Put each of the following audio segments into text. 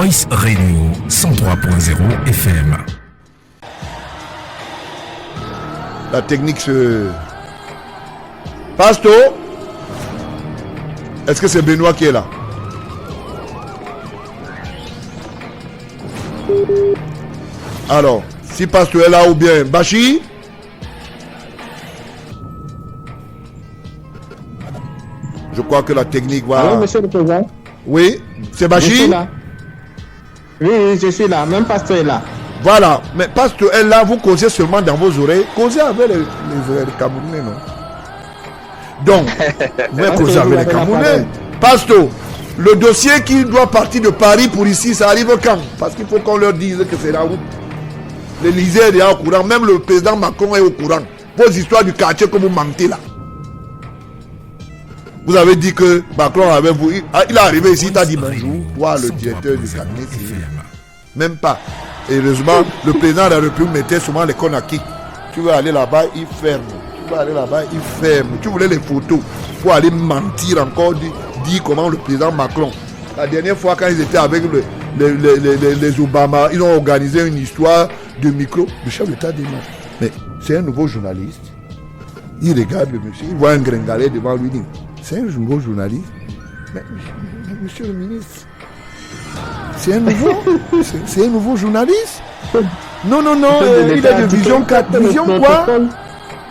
Voice Radio 103.0 FM. La technique se... Pasto, est-ce que c'est Benoît qui est là? Alors, si Pasto est là ou bien Bachi? Je crois que la technique va... Allô, monsieur le président? Oui, c'est Bachi? Je suis là. Oui, je suis là. Même Pasteur est là. Voilà, mais Pasteur est là, vous causez seulement dans vos oreilles. Causez avec les Camerounais, non? Donc, vous causez avec les Camerounais. Pasteur, le dossier qui doit partir de Paris pour ici, ça arrive quand? Parce qu'il faut qu'on leur dise que c'est la route. L'Élysée est déjà au courant, même le président Macron est au courant. Vos histoires du quartier que vous mentez là. Vous avez dit que Macron avait vous. Il est arrivé ici, il t'a dit bonjour. Toi, le directeur du cabinet, même pas. Et heureusement, le président de la République mettait souvent les Conakry. Tu veux aller là-bas, il ferme. Tu veux aller là-bas, il ferme. Tu voulais les photos pour aller mentir encore, dire comment le président Macron. La dernière fois, quand ils étaient avec les Obama, ils ont organisé une histoire de micro. Le chef d'État dit non. Mais c'est un nouveau journaliste. Il regarde le monsieur, il voit un gringalet devant lui, il dit c'est un nouveau journaliste. Mais monsieur le ministre, c'est un nouveau journaliste. Non, il a de vision 4. Vision quoi?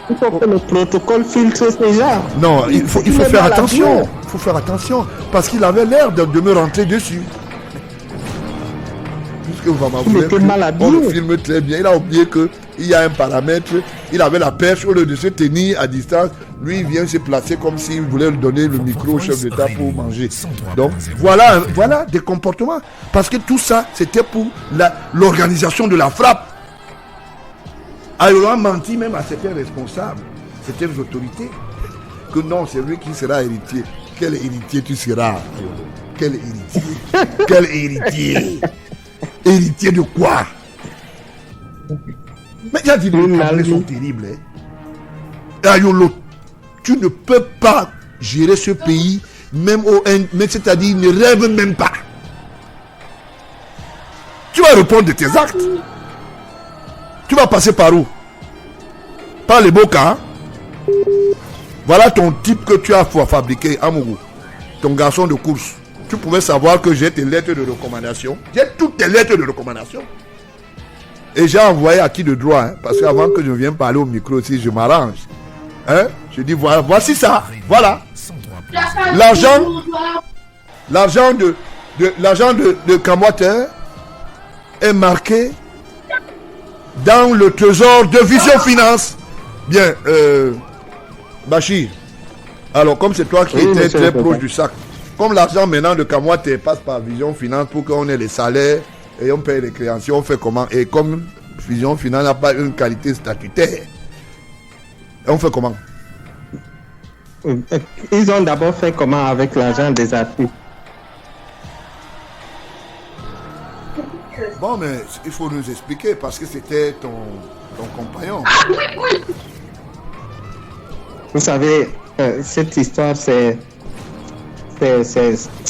Il faut que le protocole filtre ces gens. Non, il faut faire attention. Il faut faire attention. Parce qu'il avait l'air de me rentrer dessus. Puisque on le filme très bien. Il a oublié qu'il y a un paramètre. Il avait la perche au lieu de se tenir à distance. Lui, il vient se placer comme s'il voulait lui donner le micro au chef d'État pour manger. Donc, voilà des comportements. Parce que tout ça, c'était pour l'organisation de la frappe. Alors, on a menti même à certains responsables, certaines autorités, que non, c'est lui qui sera héritier. Quel héritier tu seras? Quel héritier? Quel héritier? Héritier de quoi? Mais il a dit que les Camerounais sont terribles. Ayolo, tu ne peux pas gérer ce pays, même c'est-à-dire, il ne rêve même pas. Tu vas répondre de tes actes. Tu vas passer par où? Par les Boca. Voilà ton type que tu as fabriqué, Amourou. Ton garçon de course. Tu pouvais savoir que j'ai tes lettres de recommandation. J'ai toutes tes lettres de recommandation. Et j'ai envoyé à qui de droit, hein, parce qu'avant que je vienne parler au micro aussi, je m'arrange. Hein? Je dis voilà, voici ça. Voilà. L'argent de Kamwater est marqué dans le trésor de Vision Finance. Bien, Bachir. Alors, comme c'est toi qui étais très proche du sac, comme l'argent maintenant de Kamwater passe par Vision Finance pour qu'on ait les salaires et on paye les créances, on fait comment? Et comme Vision Finance n'a pas une qualité statutaire, on fait comment? Ils ont d'abord fait comment avec l'argent des artistes? Bon, mais il faut nous expliquer parce que c'était ton compagnon. Vous savez, cette histoire, c'est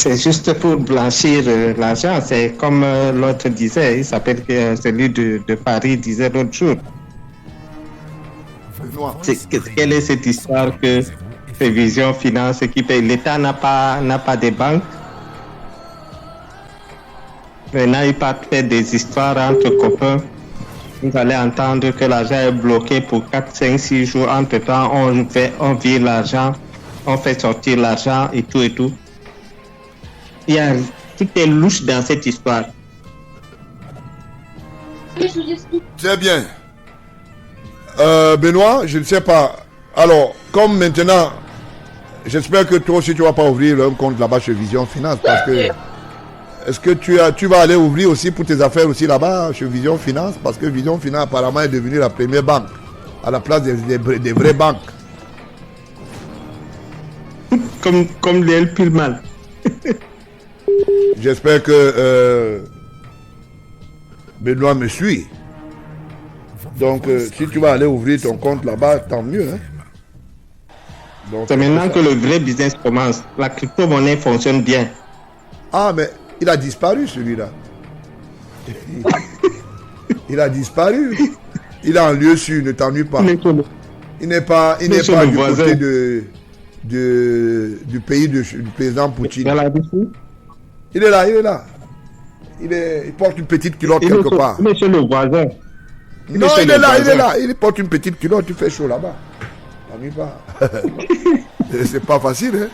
juste pour blanchir l'argent. C'est comme l'autre disait, il s'appelle celui de Paris disait l'autre jour. Quelle est cette histoire que c'est Vision Finance qui paye? L'État n'a pas de banque. Maintenant, il part faire des histoires entre copains. Vous allez entendre que l'argent est bloqué pour 4, 5, 6 jours. Entre-temps, on vire l'argent, on fait sortir l'argent et tout et tout. Il y a tout est louche dans cette histoire. Très bien. Benoît, je ne sais pas. Alors, comme maintenant, j'espère que toi aussi tu ne vas pas ouvrir un compte là-bas chez Vision Finance parce que est-ce que tu vas aller ouvrir aussi pour tes affaires aussi là-bas chez Vision Finance? Parce que Vision Finance apparemment est devenue la première banque à la place des vraies banques. Comme les pile mal. J'espère que Benoît me suit. Donc si tu vas aller ouvrir ton compte là-bas, tant mieux. Hein? Donc, c'est maintenant que le vrai business commence. La crypto-monnaie fonctionne bien. Ah, mais il a disparu celui-là. Il a disparu. Il est en lieu sûr, ne t'ennuie pas. Il n'est pas du côté du pays du président Poutine. Il est là. Il porte une petite culotte quelque part. Il est chez le voisin. Non, il est là. Il porte une petite culotte, il fait chaud là-bas. T'ennuie pas. C'est pas facile, hein.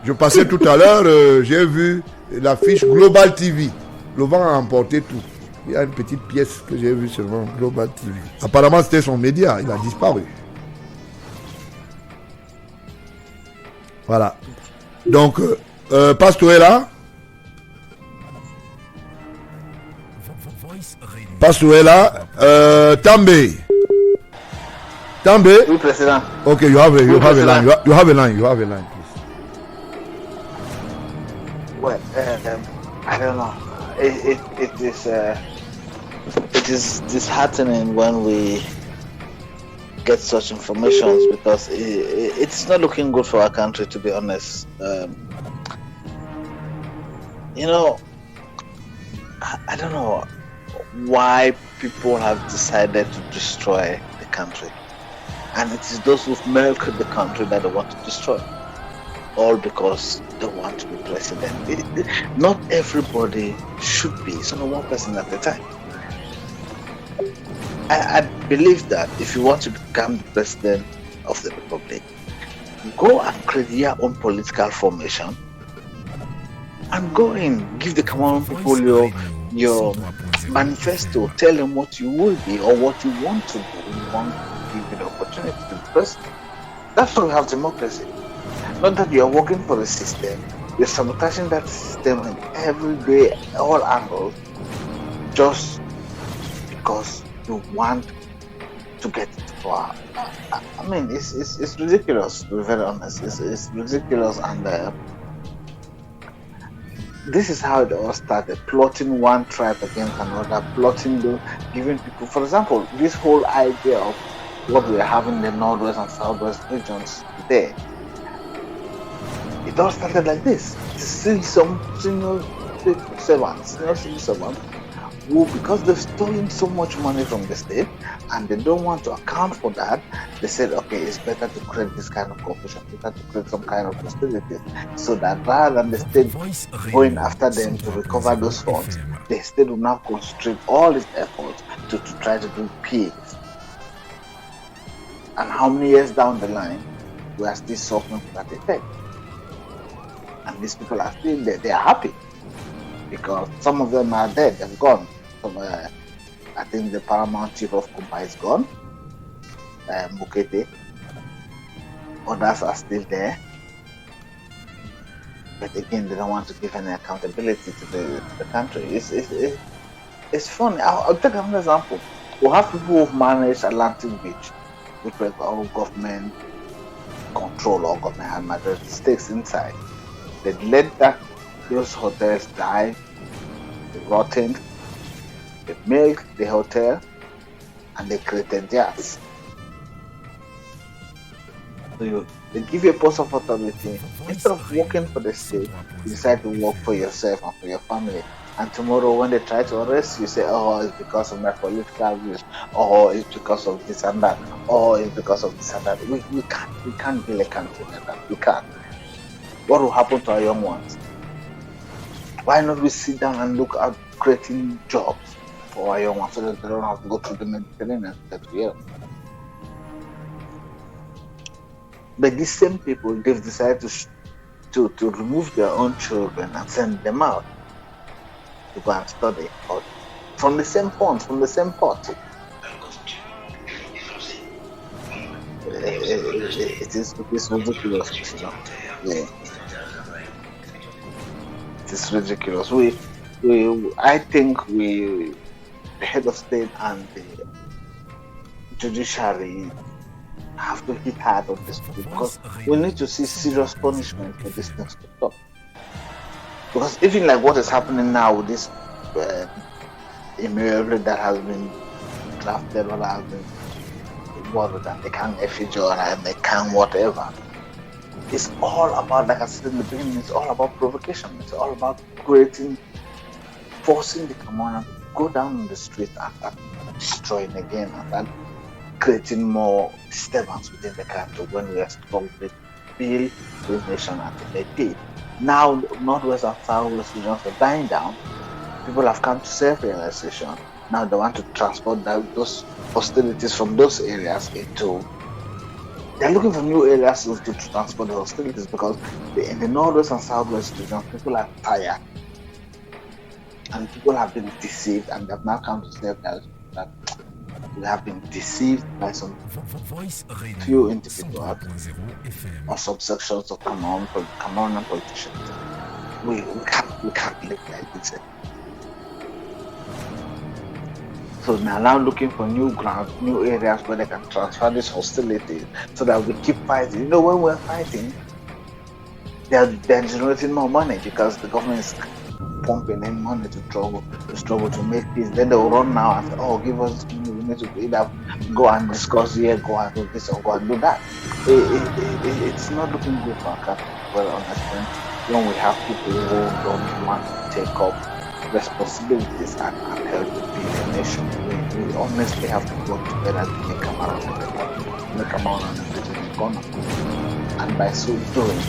Je passais tout à l'heure, j'ai vu l'affiche Global TV. Le vent a emporté tout. Il y a une petite pièce que j'ai vue sur Global TV. Apparemment, c'était son média. Il a disparu. Voilà. Donc, Pasteur est là. Pasteur est là. També. Oui, Président. Okay, you have a line. You have a line, please. Well, I don't know. It is disheartening when we get such information because it's not looking good for our country, to be honest. I don't know why people have decided to destroy the country, and it is those who've milked the country that they want to destroy, all because they want to be president. Not everybody should be. It's only one person at a time. I believe that if you want to become the president of the republic, go and create your own political formation and go in, give the common people your manifesto, tell them what you will be or what you want to do. You want to give you the opportunity to be president. That's why we have democracy. Not that you're working for the system, you're sabotaging that system in every way, all angles, just because you want to get into power. I mean, it's ridiculous, to be very honest. It's ridiculous, and this is how it all started. Plotting one tribe against another, giving people, for example, this whole idea of what we are having in the Northwest and Southwest regions today. It all started like this. To see some senior servants who, because they've stolen so much money from the state and they don't want to account for that, they said, okay, it's better to create this kind of corporation, better to create some kind of facilities, so that rather than the state going after them to recover those funds, the state will now concentrate all its efforts to try to do peace. And how many years down the line, we are still suffering from that effect. And these people are still there. They are happy because some of them are dead. They've gone. I think the paramount chief of Kumpa is gone. Mukete. Others are still there. But again, they don't want to give any accountability to the country. It's funny. I'll take another example. We have people who've managed Atlantic Beach, which were all government control or government had majority stakes inside. They let those hotels die, they rotted, they milked the hotel, and they created jazz. So they give you a post of authority. Instead of working for the state, you decide to work for yourself and for your family. And tomorrow when they try to arrest you, say, oh, it's because of my political views, or it's because of this and that, or it's because of this and that. We can't build a country like that. We can't. What will happen to our young ones? Why not we sit down and look at creating jobs for our young ones so that they don't have to go through the Mediterranean every year? But these same people, they've decided to remove their own children and send them out to go and study from the same funds, from the same pot. It is ridiculous, you know. Yeah. It's ridiculous. I think the head of state and the judiciary have to hit hard on this because we need to see serious punishment for these things to stop. Because even like what is happening now with this email that has been drafted or has been worded and they can't effigy and they can't whatever. It's all about, like I said in the beginning, it's all about provocation. It's all about creating forcing the Cameroonians to go down on the street and start destroying again and start creating more disturbance within the country when we are strong to build the nation as they did. Now, Northwest and Southwest regions are dying down. People have come to self-realization. Now they want to transport those hostilities from those areas into. They're looking for new areas to transport the hostilities because in the Northwest and Southwest regions, people are tired. And people have been deceived, and they have now come to self-realization that we have been deceived by some few individuals or subsections of Cameroonian politicians. We can't live like this. So they're now looking for new grounds, new areas where they can transfer this hostility so that we keep fighting. You know, when we're fighting, they're generating more money because the government is pumping in money to struggle to make peace. Then they'll run now and say, oh, give us, we need to either go and discuss here, go and do this or go and do that. It's not looking good for our country, well understand, when we have people who don't want to take up responsibilities and help to build a nation. We honestly have to work together to make Cameroon an emerging economy. And by so doing,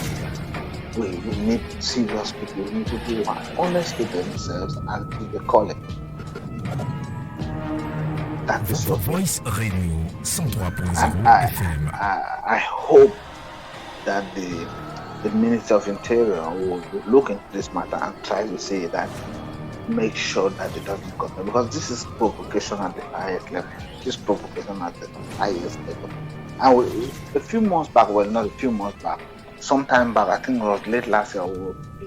we need serious people, we need people who are honest to themselves and to the calling. That is what Voice Radio 103.0 FM. I hope that the Minister of Interior will look into this matter and try to say that, make sure that it doesn't come there, because this is provocation at the highest level. This provocation at the highest level. And a few months back, well, not a few months back, sometime back, I think it was late last year,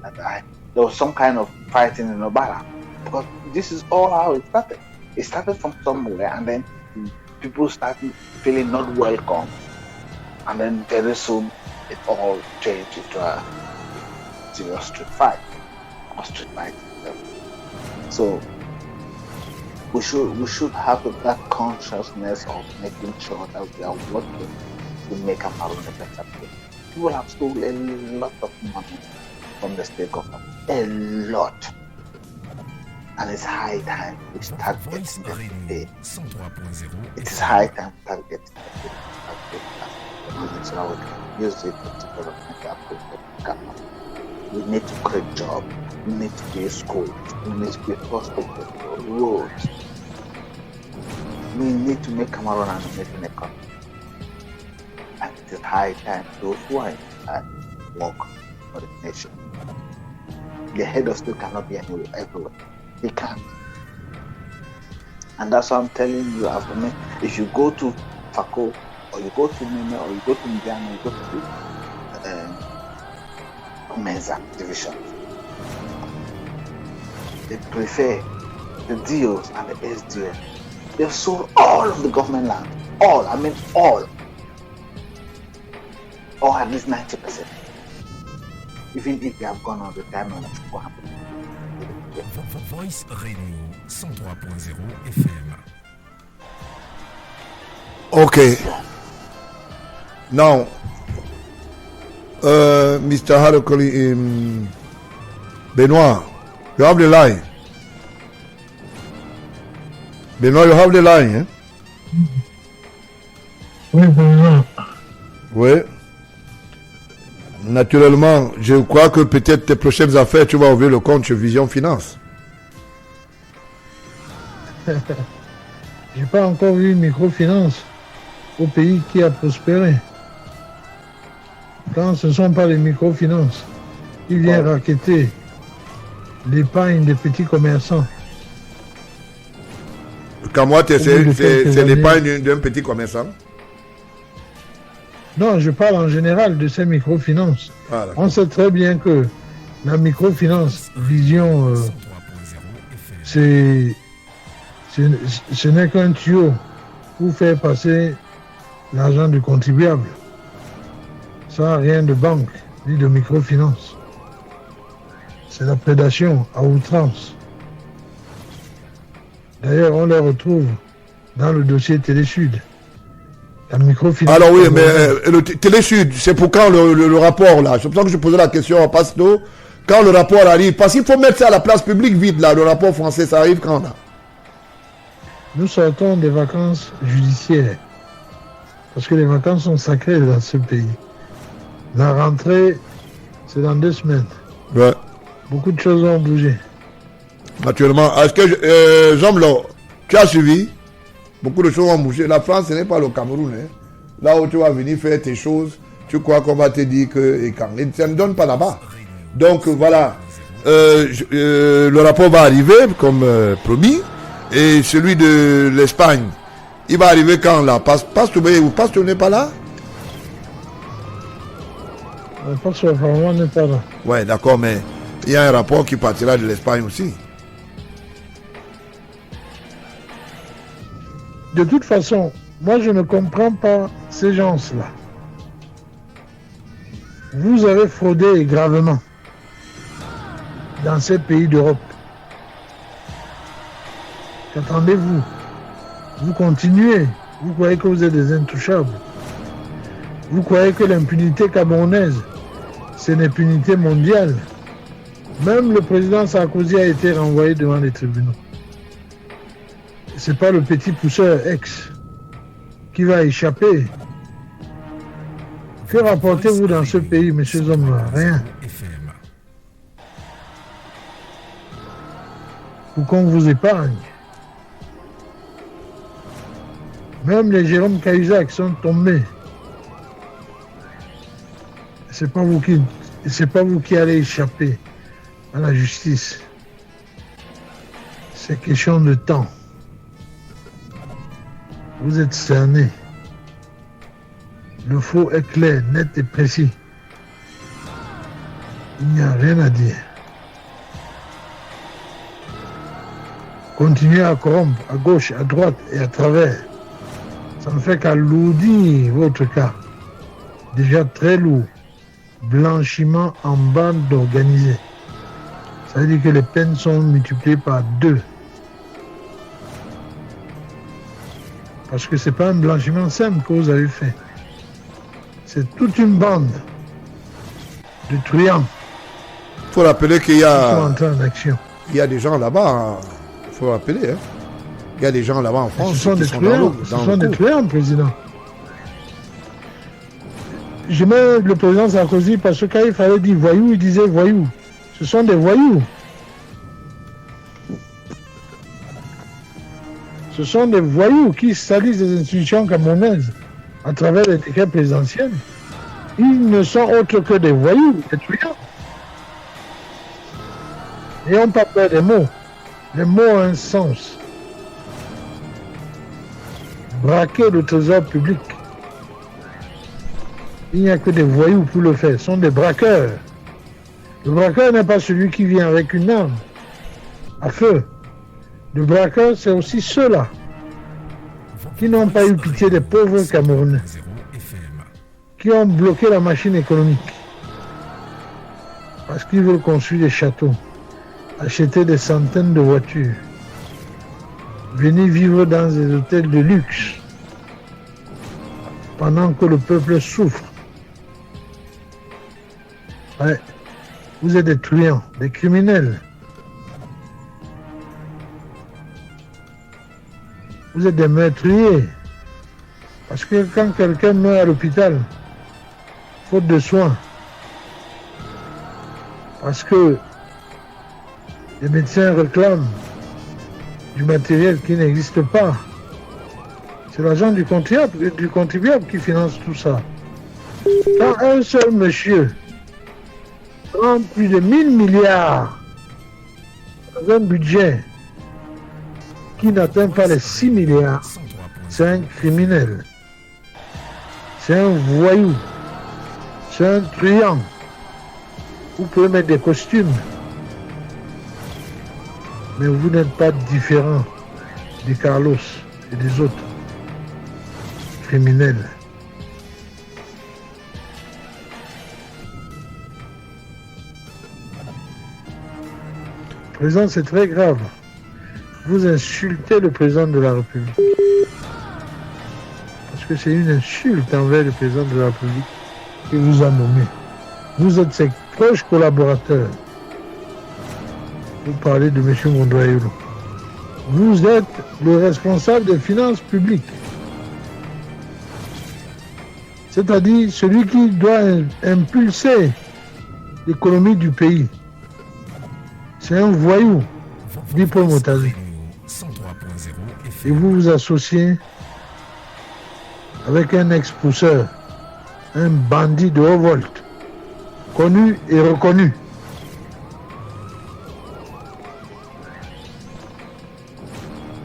there was some kind of fighting in Obara, because this is all how it started. It started from somewhere, and then people started feeling not welcome, and then very soon it all changed into a serious street fight or street fight. So we should have that consciousness of making sure that we are working to make Cameroon a better place. People have stolen a lot of money from the state government, a lot, and it's high time we start getting them paid. It is high time we start getting them paid. So we can use it to development of Cameroon. We need to create jobs. We need to build schools. We need to build hospitals, roads. We need to make Cameroon an amazing economy. And it is high time those who are in charge work for the nation. The head of state cannot be anywhere, everywhere. He can't. And that's why I'm telling you, if you go to Fako, or you go to Nime, or you go to Ndiana, you go to Menza division, they prefer the DOs and the SDOs. They've sold all of the government land. All, I mean all. Or at least 90%. Even if they have gone on retirement, what happened? Voice Radio 103.0 FM. Okay. Now, Mr. Harokoli, Benoit, you have the line. Benoit, you have the line, hein? Oui, bonjour. Oui. Naturellement, je crois que peut-être tes prochaines affaires, tu vas ouvrir le compte chez Vision Finance. J'ai pas encore vu une microfinance au pays qui a prospéré. Quand ce ne sont pas les microfinances qui viennent racketter l'épargne des petits commerçants. Kamoite, c'est l'épargne d'un petit commerçant? Non, je parle en général de ces microfinances. Ah, on sait très bien que la microfinance, Vision, ce n'est qu'un tuyau pour faire passer l'argent du contribuable. Ça, rien de banque, ni de microfinance. C'est la prédation à outrance. D'ailleurs, on les retrouve dans le dossier Télésud. La microfinance. Alors oui, mais le Télésud, c'est pour quand le rapport là? C'est pour ça que je posais la question à Pasto. Quand le rapport arrive, parce qu'il faut mettre ça à la place publique vite, là, le rapport français, ça arrive quand, là? Nous sortons des vacances judiciaires. Parce que les vacances sont sacrées dans ce pays. La rentrée, c'est dans 2 semaines. Ouais. Beaucoup de choses ont bougé. Naturellement. Est-ce que, Jean-Blanc, tu as suivi? Beaucoup de choses ont bougé. La France, ce n'est pas le Cameroun. Hein. Là où tu vas venir faire tes choses, tu crois qu'on va te dire que ça ne donne pas là-bas. Donc voilà, le rapport va arriver comme promis. Et celui de l'Espagne, il va arriver quand là? Pasteur n'est pas là? Pasteur apparemment n'est pas là. Ouais, d'accord, mais il y a un rapport qui partira de l'Espagne aussi. De toute façon, moi je ne comprends pas ces gens-là. Vous avez fraudé gravement dans ces pays d'Europe. Qu'attendez-vous? Vous continuez. Vous croyez que vous êtes des intouchables. Vous croyez que l'impunité camerounaise, c'est une impunité mondiale. Même le président Sarkozy a été renvoyé devant les tribunaux. C'est pas le petit pousseur ex qui va échapper. Que rapportez-vous dans ce pays, messieurs hommes? Rien. Pour qu'on vous épargne. Même les Jérôme Cahuzac sont tombés. C'est pas vous qui allez échapper à la justice. C'est question de temps. Vous êtes cernés. Le faux est clair, net et précis. Il n'y a rien à dire. Continuez à corrompre à gauche, à droite et à travers. Ça ne fait qu'alourdir votre cas. Déjà très lourd. Blanchiment en bande organisée. Ça veut dire que les peines sont multipliées par 2. Parce que ce n'est pas un blanchiment simple que vous avez fait. C'est toute une bande de truands. Il faut rappeler qu'il y a... Qui sont entrés en action. Il y a des gens là-bas, hein. Il faut rappeler, hein. Il y a des gens là-bas en France. Ce sont des truands, président. Je mets le président Sarkozy parce que quand il fallait dire voyou, il disait voyou. Ce sont des voyous. Ce sont des voyous qui salissent les institutions camerounaises à travers les décrets présidentiels. Ils ne sont autres que des voyous, des truands. Et on pas peur des mots. Les mots ont un sens. Braquer le trésor public. Il n'y a que des voyous pour le faire. Ce sont des braqueurs. Le braqueur n'est pas celui qui vient avec une arme à feu. Le braqueur, c'est aussi ceux-là qui n'ont pas eu pitié des pauvres Camerounais, qui ont bloqué la machine économique parce qu'ils veulent construire des châteaux, acheter des centaines de voitures, venir vivre dans des hôtels de luxe pendant que le peuple souffre. Ouais. Vous êtes des truands, des criminels. Vous êtes des meurtriers. Parce que quand quelqu'un meurt à l'hôpital, faute de soins, parce que les médecins réclament du matériel qui n'existe pas, c'est l'argent du contribuable qui finance tout ça. Quand un seul monsieur prend plus de 1000 milliards dans un budget qui n'atteint pas les 6 milliards, c'est un criminel. C'est un voyou. C'est un truand. Vous pouvez mettre des costumes, mais vous n'êtes pas différent des Carlos et des autres criminels. Président, c'est très grave. Vous insultez le président de la République. Parce que c'est une insulte envers le président de la République qui vous a nommé. Vous êtes ses proches collaborateurs. Vous parlez de M. Mondrayolo. Vous êtes le responsable des finances publiques. C'est-à-dire celui qui doit impulser l'économie du pays. C'est un voyou, dit Paul Motazi. Et vous vous associez avec un ex-pousseur, un bandit de haut volt, connu et reconnu.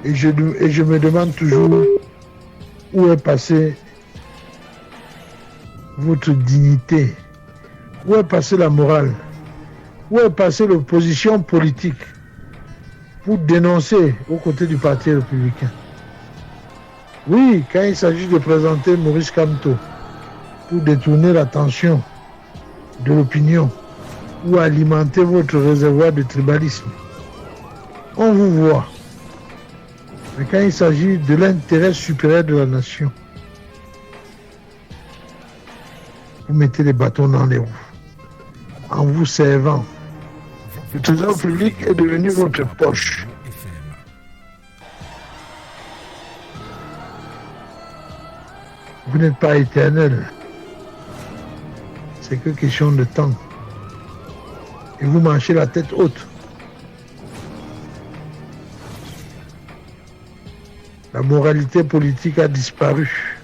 Et je me demande toujours où est passée votre dignité, où est passée la morale, où est passée l'opposition politique pour dénoncer aux côtés du Parti républicain. Oui, quand il s'agit de présenter Maurice Kamto pour détourner l'attention de l'opinion ou alimenter votre réservoir de tribalisme, on vous voit. Mais quand il s'agit de l'intérêt supérieur de la nation, vous mettez les bâtons dans les roues en vous servant. Le trésor public est devenu votre poche. Vous n'êtes pas éternel. C'est que question de temps. Et vous marchez la tête haute. La moralité politique a disparu.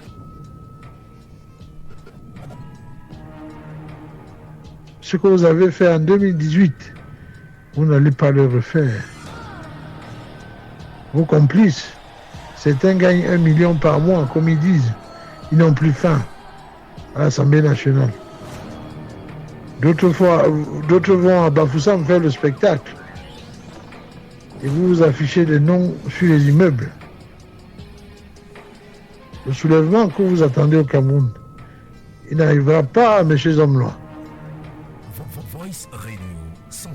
Ce que vous avez fait en 2018, vous n'allez pas le refaire. Vos complices, certains gagnent 1 million par mois, comme ils disent. Ils n'ont plus faim à l'Assemblée nationale. D'autres vont à Bafoussam faire le spectacle. Et vous vous affichez des noms sur les immeubles. Le soulèvement que vous attendez au Cameroun, il n'arrivera pas, M. Zomlois. Voice Radio 103.0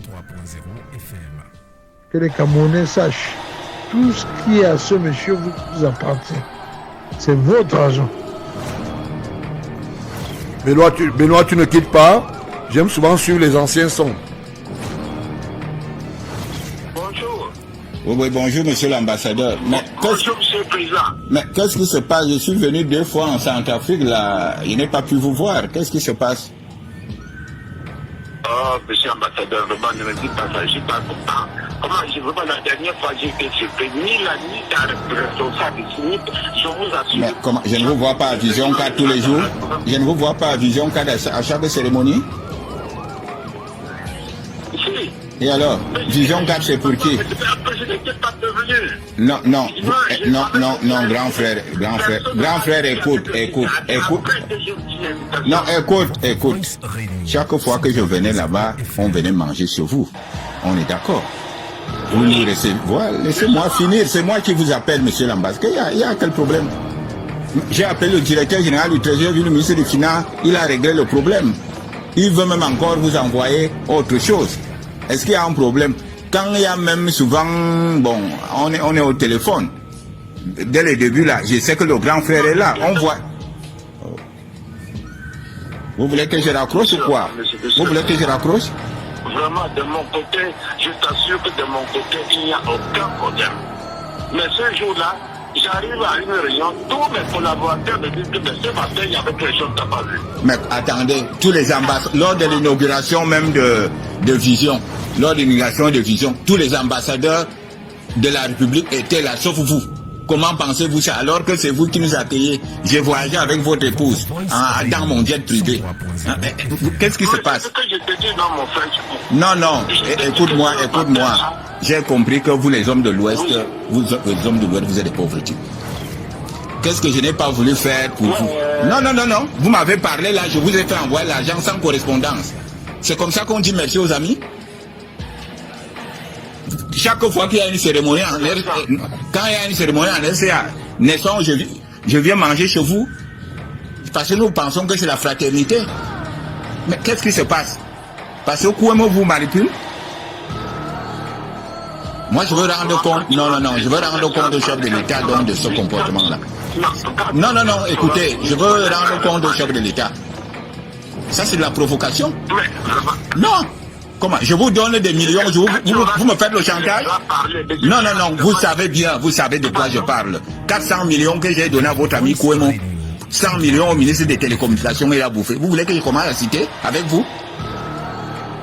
FM. Que les Camerounais sachent, tout ce qui est à ce monsieur vous appartient. C'est votre argent. Benoît, tu ne quittes pas. J'aime souvent suivre les anciens sons. Bonjour. Oui, bonjour, monsieur l'ambassadeur. Bonjour, monsieur le président. Mais qu'est-ce qui se passe? Je suis venu 2 fois en Centrafrique, là. Je n'ai pas pu vous voir. Qu'est-ce qui se passe? Oh, monsieur l'ambassadeur, vraiment, ne me dites pas ça, je ne suis pas content. Comment, la dernière fois, j'ai été surpris, ni la nuit d'un responsable ici, je vous assure. Mais comment, je ne vous vois pas à Vision 4 tous les jours? Je ne vous vois pas à Vision 4 à chaque cérémonie? Si. Et alors, Vision 4, c'est pour qui? Je n'étais pas devenu. Non, grand frère, écoute. Non, écoute. Chaque fois que je venais là-bas, on venait manger sur vous. On est d'accord. Vous nous recevez. Voilà, laissez-moi finir. C'est moi qui vous appelle, monsieur l'ambassadeur. Il y a quel problème? J'ai appelé le directeur général du Trésor, le ministre des Finances. Il a réglé le problème. Il veut même encore vous envoyer autre chose. Est-ce qu'il y a un problème? Quand il y a même souvent, bon, on est au téléphone. Dès le début là, je sais que le grand frère est là. On voit. Vous voulez que je raccroche ou quoi? Vous voulez que je raccroche? Vraiment, de mon côté, je t'assure que de mon côté, il n'y a aucun problème. Mais ce jour-là, j'arrive à une réunion, tous mes collaborateurs me disent que ce matin, il y avait quelque chose que tu n'as pas vu. Mais attendez, tous les ambassadeurs, lors de l'inauguration même de Vision, tous les ambassadeurs de la République étaient là, sauf vous. Comment pensez-vous ça alors que c'est vous qui nous accueillez? J'ai voyagé avec votre épouse dans mon jet privé. Qu'est-ce qui se passe? Non, écoute-moi. J'ai compris que vous les hommes de l'Ouest, vous êtes des pauvres types. Qu'est-ce que je n'ai pas voulu faire pour vous? Non. Vous m'avez parlé là, je vous ai fait envoyer l'argent sans correspondance. C'est comme ça qu'on dit merci aux amis? Chaque fois qu'il y a une cérémonie quand il y a une cérémonie en RCA, naissons, je viens manger chez vous, parce que nous pensons que c'est la fraternité. Mais qu'est-ce qui se passe? Parce que Kouemo vous manipule? Moi, je veux rendre compte, je veux rendre compte au chef de l'État donc de ce comportement-là. Non, écoutez, je veux rendre compte au chef de l'État. Ça, c'est de la provocation? Non. Comment? Je vous donne des millions, vous me faites le chantage? Non, non, non, vous savez bien, vous savez de quoi je parle. 400 millions que j'ai donné à votre ami Kouemo. 100 millions au ministre des Télécommunications, il a bouffé. Vous voulez que je commence à citer avec vous?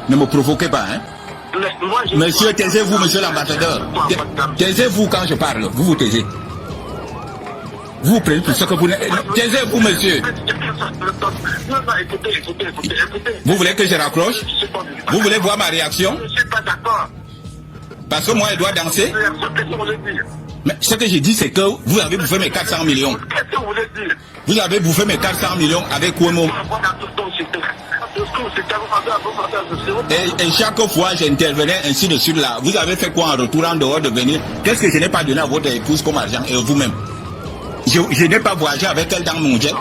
Ne me provoquez pas, hein? Monsieur, taisez-vous, monsieur l'ambassadeur. Taisez-vous quand je parle. Vous vous taisez. Vous prenez pour ce que vous... Taisez-vous, monsieur. Vous voulez que je raccroche? Vous voulez voir ma réaction? Je ne suis pas d'accord. Parce que moi, elle doit danser. Mais ce que j'ai dit, c'est que vous avez bouffé mes 400 millions. Qu'est-ce que vous voulez dire? Vous avez bouffé mes 400 millions avec Kouemo. Et chaque fois, j'intervenais ainsi de suite là. Vous avez fait quoi en retour en dehors de venir? Qu'est-ce que je n'ai pas donné à votre épouse comme argent et vous-même? Je n'ai pas voyagé avec elle dans mon jet.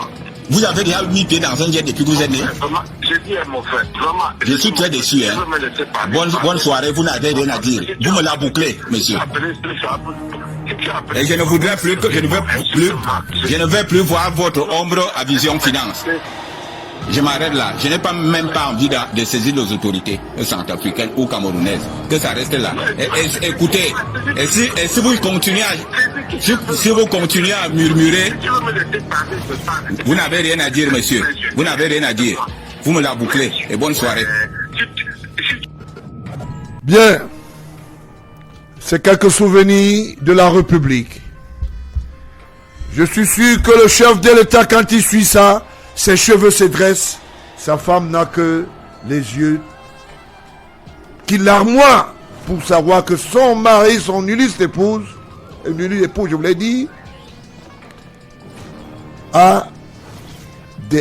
Vous avez déjà mis pied dans un jet depuis que vous êtes né. Je suis très déçu. Hein. Bonne soirée, vous n'avez rien à dire. Vous me la bouclez, monsieur. Et je ne voudrais plus que je ne vais plus voir votre ombre à Vision Finance. Je m'arrête là. Je n'ai même pas envie de saisir les autorités centrafricaines ou camerounaises. Que ça reste là. Écoutez, si vous continuez à murmurer, vous n'avez rien à dire, monsieur. Vous n'avez rien à dire. Vous me la bouclez. Et bonne soirée. Bien. C'est quelques souvenirs de la République. Je suis sûr que le chef de l'État, quand il suit ça, ses cheveux se dressent, sa femme n'a que les yeux qui larmoient pour savoir que son mari, son illustre épouse, je vous l'ai dit, a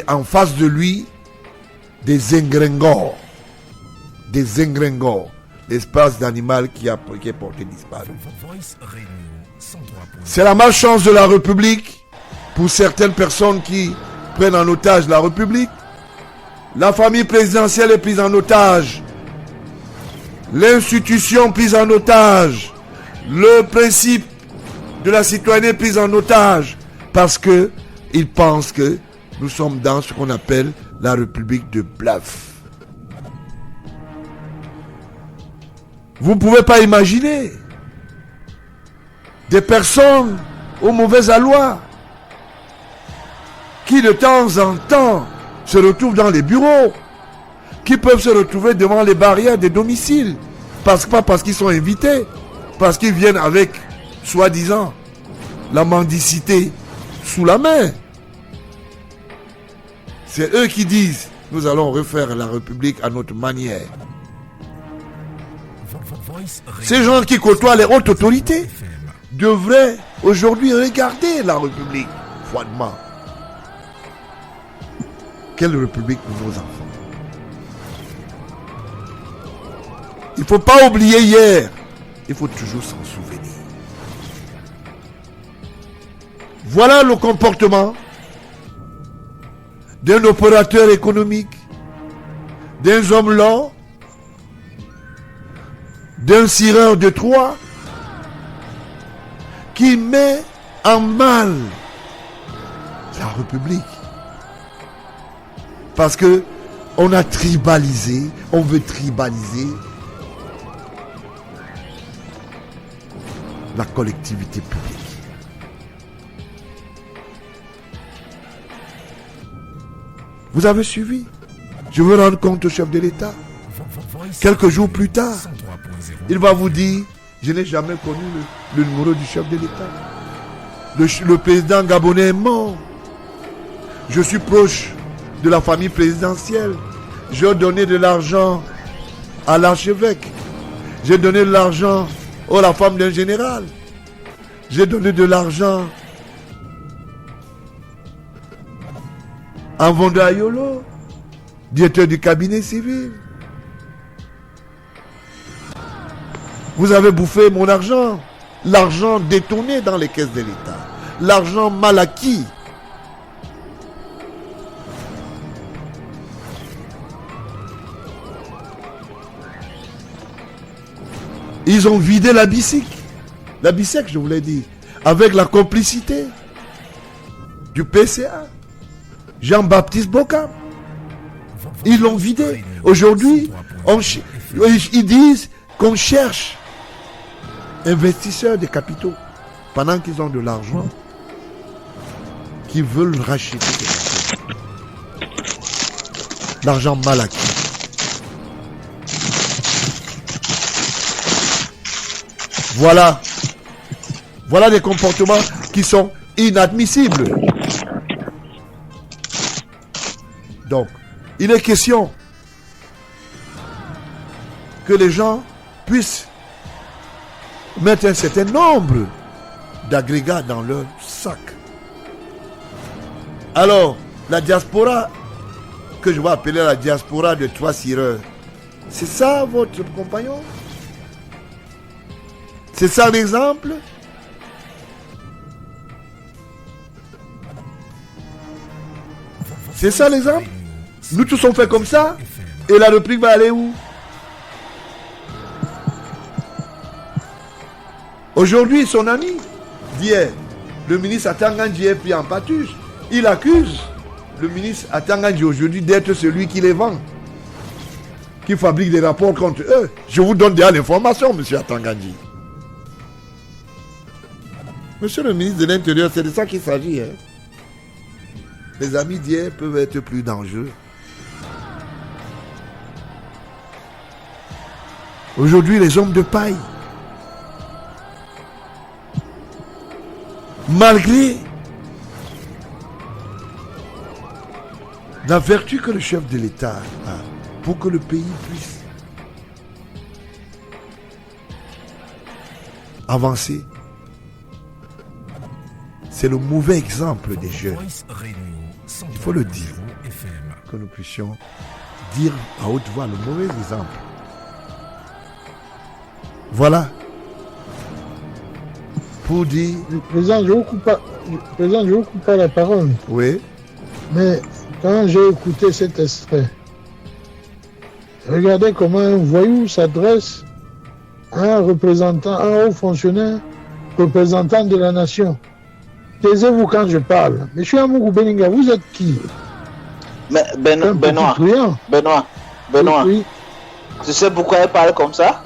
en face de lui des ingringors, l'espace d'animal qui est porté disparu. C'est la malchance de la République pour certaines personnes qui prennent en otage la République. La famille présidentielle est prise en otage. L'institution prise en otage. Le principe de la citoyenneté prise en otage. Parce que ils pensent que nous sommes dans ce qu'on appelle la République de bluff. Vous ne pouvez pas imaginer des personnes aux mauvais aloi qui de temps en temps se retrouvent dans les bureaux, qui peuvent se retrouver devant les barrières des domiciles, pas parce qu'ils sont invités, parce qu'ils viennent avec, soi-disant, la mendicité sous la main. C'est eux qui disent, nous allons refaire la République à notre manière. Ces gens qui côtoient les hautes autorités devraient aujourd'hui regarder la République froidement. Quelle République pour nos enfants? Il ne faut pas oublier hier. Il faut toujours s'en souvenir. Voilà le comportement d'un opérateur économique, d'un homme lent, d'un sireur de Troie qui met en mal la République. Parce que on a tribalisé, on veut tribaliser la collectivité publique. Vous avez suivi? Je veux rendre compte au chef de l'État. Quelques jours plus tard, il va vous dire, je n'ai jamais connu le numéro du chef de l'État. Le président gabonais est mort. Je suis proche de la famille présidentielle. J'ai donné de l'argent à l'archevêque. J'ai donné de l'argent à la femme d'un général. J'ai donné de l'argent à Vonda-Yolo, directeur du cabinet civil. Vous avez bouffé mon argent. L'argent détourné dans les caisses de l'État. L'argent mal acquis. Ils ont vidé la BICIC. La BICIC, je vous l'ai dit. Avec la complicité du PCA. Jean-Baptiste Bokam. Ils l'ont vidé. Aujourd'hui, Ils disent qu'on cherche investisseurs de capitaux pendant qu'ils ont de l'argent, qui veulent racheter ces capitaux. L'argent mal acquis. Voilà des comportements qui sont inadmissibles. Donc, il est question que les gens puissent mettre un certain nombre d'agrégats dans leur sac. Alors, la diaspora, que je vais appeler la diaspora de trois cireurs, c'est ça votre compagnon? C'est ça l'exemple? C'est ça l'exemple? Nous tous on fait comme ça? Et la réplique va aller où? Aujourd'hui, son ami, d'hier, le ministre Atangandji est pris en pâture. Il accuse le ministre Atangandji aujourd'hui d'être celui qui les vend, qui fabrique des rapports contre eux. Je vous donne déjà l'information, monsieur Atangandji. Monsieur le ministre de l'Intérieur, c'est de ça qu'il s'agit. Hein? Les amis d'hier peuvent être plus dangereux. Aujourd'hui, les hommes de paille, malgré la vertu que le chef de l'État a pour que le pays puisse avancer, c'est le mauvais exemple des jeunes. Il faut le dire, que nous puissions dire à haute voix le mauvais exemple. Voilà. Pour dire... Président, je ne vous coupe pas la parole. Oui. Mais quand j'ai écouté cet extrait, regardez comment un voyou s'adresse à un représentant, à un haut fonctionnaire, représentant de la nation. Taisez-vous quand je parle. Monsieur Amougou Beninga, vous êtes qui? Mais Benoît, oui. Tu sais pourquoi il parle comme ça?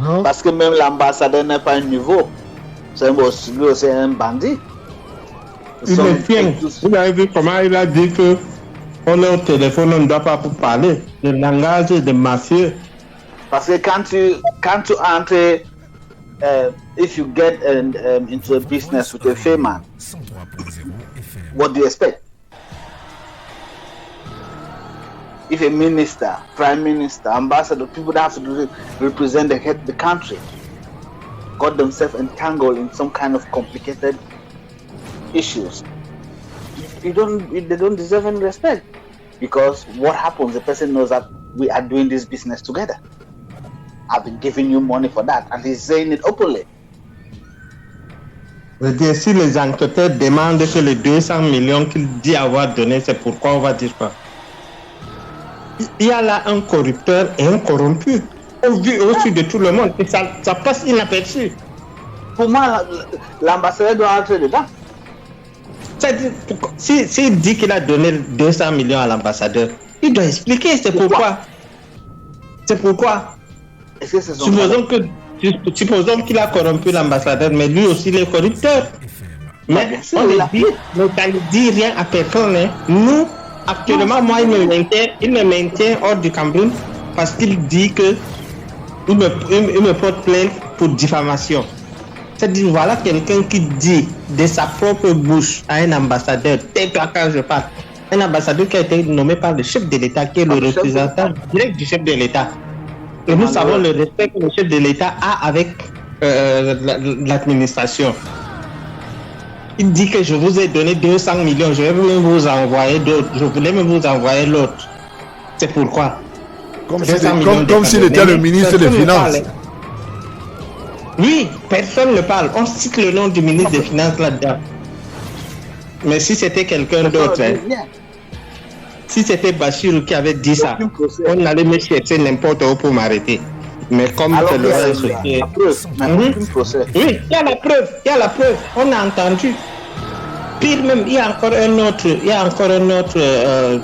Non. Parce que même l'ambassadeur n'est pas un niveau. C'est un bandit. Il est fier. Vous avez vu comment il a dit que on est au téléphone, on ne doit pas parler. Le langage de mafieux. Parce que quand tu entres, if you get into a business with a fake man, what do you expect? If a minister, prime minister, ambassador, people that have to represent the country, got themselves entangled in some kind of complicated issues, they don't deserve any respect. Because what happens, the person knows that we are doing this business together. I've been giving you money for that, and he's saying it openly. Je veux dire, si les enquêteurs demandent que les 200 millions qu'il dit avoir donné, c'est pourquoi on va dire quoi? Il y a là un corrupteur et un corrompu. On vit au-dessus de tout le monde et ça passe inaperçu. Pour moi, l'ambassadeur doit entrer dedans. C'est-à-dire, s'il dit qu'il a donné 200 millions à l'ambassadeur, il doit expliquer c'est pourquoi. C'est pourquoi. Supposons qu'il a corrompu l'ambassadeur, mais lui aussi il est corrupteur. Mais on ne dit rien à personne. Hein. Nous, actuellement, moi, il me maintient hors du Cameroun parce qu'il dit que il me porte plainte pour diffamation. C'est-à-dire, voilà quelqu'un qui dit de sa propre bouche à un ambassadeur, tais-toi quand je parle, un ambassadeur qui a été nommé par le chef de l'État, qui est le représentant direct du chef de l'État. Et nous savons le respect que le chef de l'État a avec l'administration. Il dit que je vous ai donné 200 millions, je vais même vous envoyer d'autres. Je voulais même vous envoyer l'autre. C'est pourquoi. Comme s'il était le ministre des Finances. Oui, personne ne parle. On cite le nom du ministre des Finances là-dedans. Mais si c'était quelqu'un d'autre, si c'était Bachir qui avait dit ça, on allait me chercher n'importe où pour m'arrêter. Mais comme c'est le reste, oui, il y a la preuve, on a entendu. Pire même, il y a encore un autre,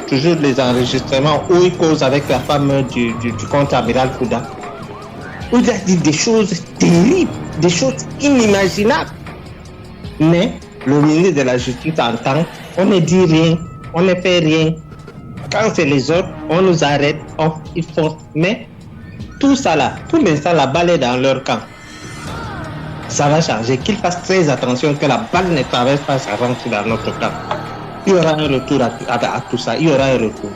toujours les enregistrements où il cause avec la femme du contre-amiral Fouda. Où il a dit des choses terribles, des choses inimaginables. Mais le ministre de la Justice entend, on ne dit rien, on ne fait rien. Quand c'est les autres, on nous arrête, ils font. Mais tout ça là, pour l'instant, la balle est dans leur camp. Ça va changer, qu'ils fassent très attention que la balle ne traverse pas, ça rentre dans notre camp. Il y aura un retour à tout ça, il y aura un retour.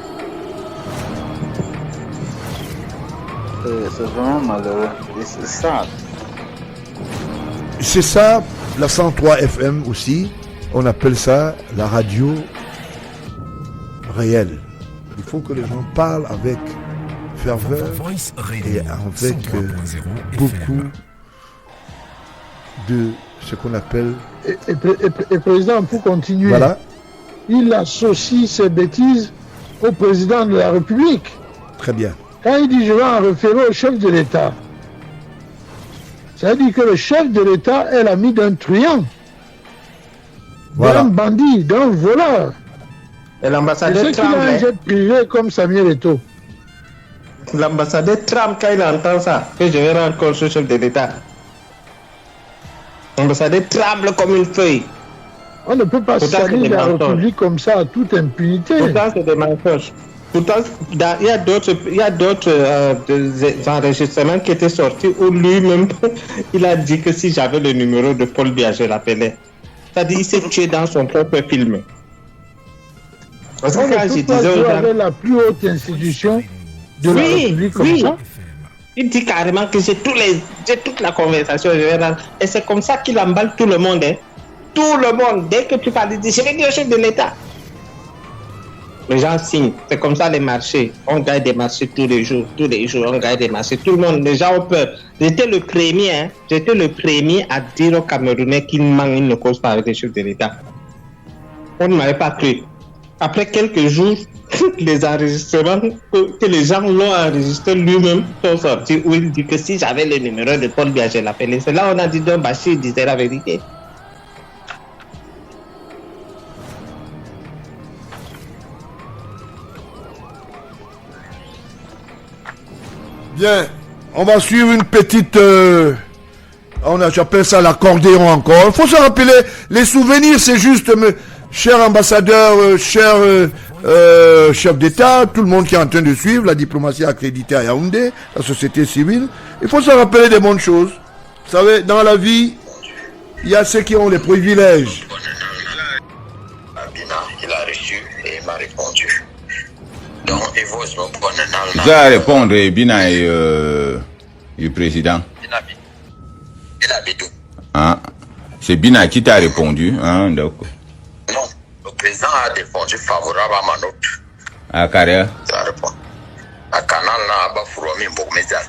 C'est vraiment malheureux. C'est ça. C'est ça, la 103 FM aussi. On appelle ça la radio réelle. Il faut que les gens parlent avec ferveur et avec beaucoup de ce qu'on appelle... Et président, pour continuer, voilà. Il associe ces bêtises au président de la République. Très bien. Quand il dit je vais en référer au chef de l'État, ça veut dire que le chef de l'État est l'ami d'un truand, voilà. D'un bandit, d'un voleur. Et l'ambassadeur Trump, qu'il a un jet privé comme Samuel Eto'o. L'ambassadeur Trump, quand il entend ça, que je vais rendre compte au chef de l'État. L'ambassadeur tremble comme une feuille. On ne peut pas salir la République comme ça à toute impunité. Pourtant, c'est des mensonges. Pourtant, il y a d'autres enregistrements qui étaient sortis où lui-même, il a dit que si j'avais le numéro de Paul Biya, je l'appelais. C'est-à-dire, il s'est tué dans son propre film. Parce que on quand ne je peut pas disais jouer aux gens... avec la plus haute institution de la République comme ça. Il dit carrément que j'ai toute la conversation, je vais rendre. Et c'est comme ça qu'il emballe tout le monde. Hein. Tout le monde, dès que tu parles, il dit je vais dire au chef de l'État. Les gens signent. C'est comme ça les marchés. On gagne des marchés tous les jours, on gagne des marchés. Tout le monde, les gens ont peur. J'étais le premier à dire aux Camerounais qu'ils mentent, ils ne causent pas avec les chefs de l'État. On ne m'avait pas cru. Après quelques jours, les enregistrements que les gens l'ont enregistré lui-même sont sortis où il dit que si j'avais le numéro de Paul Biya, je l'appelais. C'est là où on a dit que Bachir disait la vérité. Bien, on va suivre une petite... j'appelle ça l'accordéon encore. Il faut se rappeler, les souvenirs, c'est juste, cher ambassadeur, cher chef d'État, tout le monde qui est en train de suivre, la diplomatie accréditée à Yaoundé, la société civile. Il faut se rappeler des bonnes choses. Vous savez, dans la vie, il y a ceux qui ont les privilèges. Il a reçu et il m'a répondu. Donc, il faut se prendre dans Je vais répondre, Bina et le président. Il a dit tout. Hein? C'est Bina qui t'a répondu. Hein? Donc. Non, le président a répondu favorable à ma note. À carrière. Ça répond. À Canal, là, à Fourami, Mbogmezal.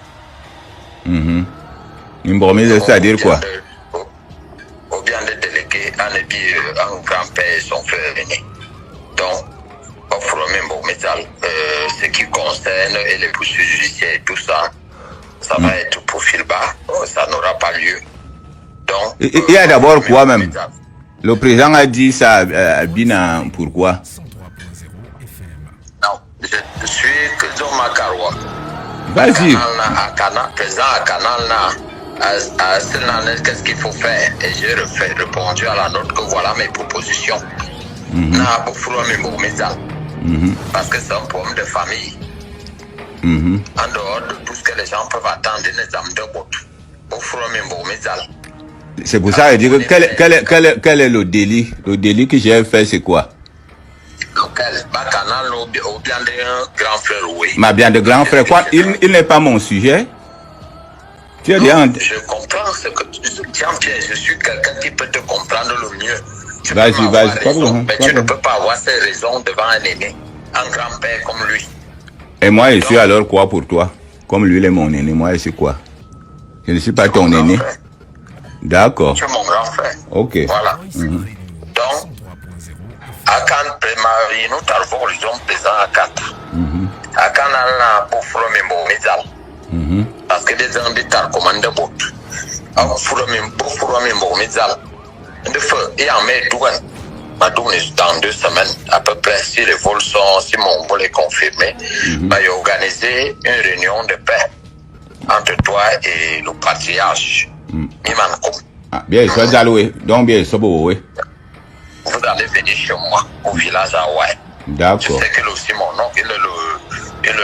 Mbogmezal, c'est-à-dire quoi? Au bien des délégués, un grand-père et son frère aîné. Donc, ce qui concerne et les poursuites judiciaires et tout ça, ça va être profil bas, ça n'aura pas lieu. Donc, il y a d'abord quoi même? Le président a dit ça à Bina, pourquoi? Non, je suis que John Makarwa. Vas-y. Président à Canal, qu'est-ce qu'il faut faire? Et j'ai répondu à la note que voilà mes propositions. Parce que c'est un problème de famille. En dehors de tout ce que les gens peuvent attendre, c'est pour ça que je dis que quel est le délit? Le délit que j'ai fait, c'est quoi? Ma bien de grand frère, quoi? Il n'est pas mon sujet. Tu as je comprends ce que tu dis, Jean-Pierre. Je suis quelqu'un qui peut te comprendre le mieux. Vas-y. Mais tu ne peux pas avoir ces raisons devant un aîné, un grand-père comme lui. Et moi, je suis alors quoi pour toi? Comme lui, il est mon aîné, moi, je suis quoi? Je ne suis pas ton aîné. D'accord. Tu es mon grand frère. Ok. Voilà. Donc, à quand nous t'avons l'horizon présent à 4. À quand on a pour former mon métal. Parce que des gens d'état commandent de bout. À pour former mon métal. De feu et en mer douane. Dans 2 semaines, à peu près, si mon vol est confirmé, il a organisé une réunion de paix entre toi et le patriarche. Bien, il soit alloué. Donc, bien, il soit beau, oui. Vous allez venir chez moi, au village à Hawaï. D'accord. Je sais que aussi mon oncle, il est le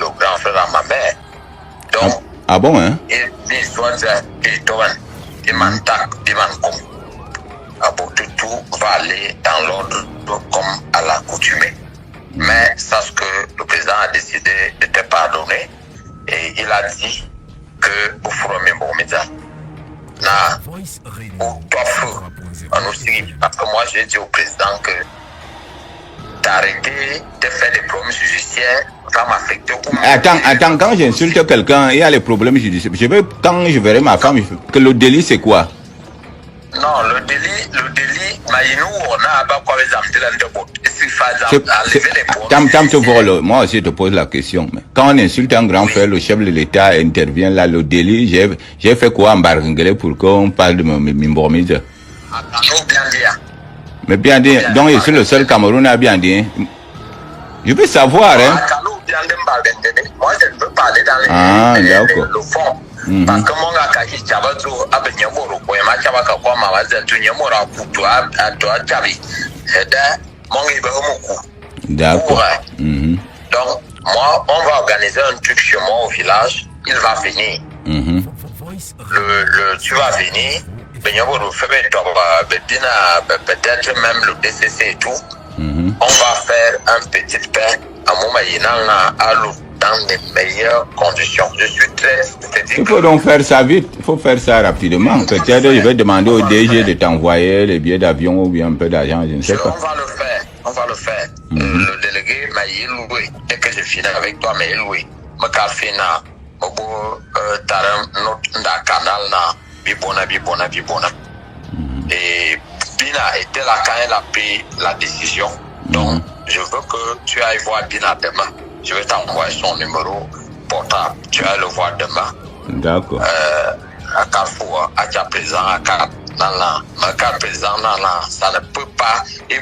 grand frère à ma mère. Donc, ah bon, hein? Il soit il m'attaque, il m'encombre. Tout va aller dans l'ordre comme à l'accoutumée. Mais sache que le président a décidé de te pardonner et il a dit que au forum Mbomida, parce que moi j'ai dit au président que d'arrêter de faire des problèmes judiciaires va m'affecter. Attends, quand j'insulte quelqu'un, il y a les problèmes judiciaires. Quand je verrai ma femme, que le délit c'est quoi? Non, le délit, moi aussi je te pose la question. Mais quand on insulte un grand frère, le chef de l'État intervient là, le délit, j'ai fait quoi en barangale pour qu'on parle de Mbomida? Mais bien dit, donc je suis le seul Camerounais à bien dire. Je veux savoir, hein. Moi je ne veux parler dans le fond. Parce que mon gars qui chabazo abenyamoro ko ma chabaka kwa mawaza tunyamora kutwa atwa chabi c'est mon ibe homoku. D'accord. Donc moi on va organiser un truc chez moi au village, il va venir. Tu vas venir, benyamoro fait peut-être même le DCC et tout. On va faire un petit pain à Moumaïna à l'eau. Dans les meilleures conditions. Je suis très... Il faut donc faire ça vite. Il faut faire ça rapidement. Peut-être je vais demander au DG de t'envoyer les billets d'avion ou bien un peu d'argent, je ne sais pas. On va le faire. Le délégué m'a loué. Dès que je finis avec toi, m'a loué. Je vais faire un canal. Bibona. Et Bina était là quand elle a pris la décision. Donc, je veux que tu ailles voir Bina demain. Je vais t'envoyer son numéro portable. Tu vas le voir demain. D'accord. À Carrefour, à Présent, à Présent, ça ne peut pas. Et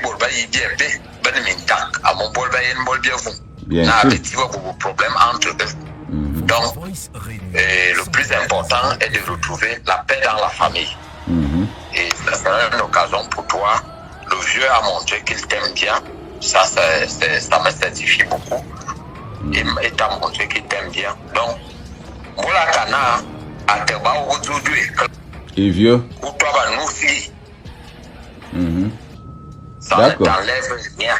bien sûr. Problème entre eux. Donc, le plus important est de retrouver la paix dans la famille. Et ça sera une occasion pour toi. Le vieux a montré qu'il t'aime bien. Ça me certifie beaucoup. Et t'as montré qu'il t'aime bien. Donc, voilà, Kana, à Teba aujourd'hui. Et vieux. Ou toi, nous aussi. Ça ne t'enlève rien.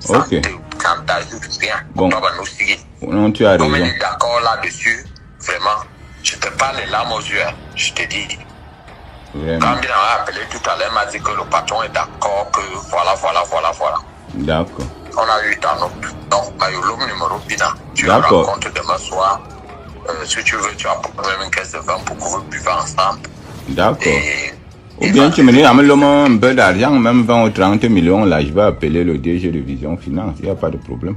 Ça ne t'ajoute rien. Bon. Toi, nous aussi. Non, tu as raison. Comme on est d'accord là-dessus, vraiment, je te parle les larmes aux yeux. Je te dis. Vraiment. Quand il m'a appelé tout à l'heure, il m'a dit que le patron est d'accord, que voilà. D'accord. On a eu ta note. Donc, le numéro Bina. Tu le D'accord. rencontres demain soir. Si tu veux, tu as même une caisse de vin pour que vous buvez ensemble. D'accord. Ou bien tu me dis, amène-le un peu d'argent, même 20 ou 30 millions, là, je vais appeler le DG de Vision Finance. Il n'y a pas de problème.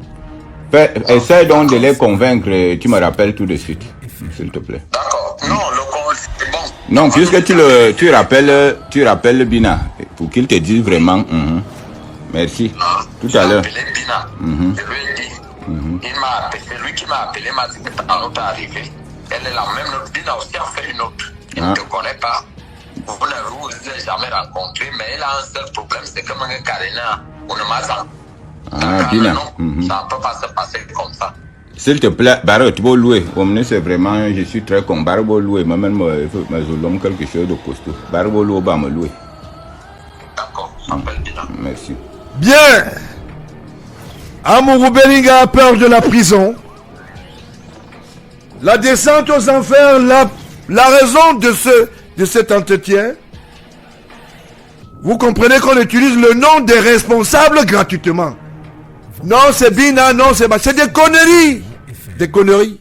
Essaie donc de les convaincre. Tu me rappelles tout de suite, s'il te plaît. D'accord. Non, c'est bon. Non, puisque tu rappelles Bina, pour qu'il te dise vraiment. Merci. Tout à l'heure. Je lui ai dit. Il m'a appelé, c'est lui qui m'a appelé, m'a dit que ta note est arrivée. Elle est la même note. Bina aussi a fait une autre. Il ne te connaît pas. Vous ne vous avez jamais rencontré, mais il a un seul problème, c'est que mon Karina, on ne m'a pas. Bina. Ça ne peut pas se passer comme ça. S'il te plaît, Barre, tu vas louer. C'est vraiment, je suis très con. Barre, va louer. Moi-même, il faut que quelque chose de costaud. Barre, va louer, va me louer. D'accord, ça s'appelle Bina. Merci. Bien. Amourou Bellinga a peur de la prison. La descente aux enfers, la raison de cet entretien. Vous comprenez qu'on utilise le nom des responsables gratuitement. Non, c'est Bina, non, c'est des conneries. Des conneries.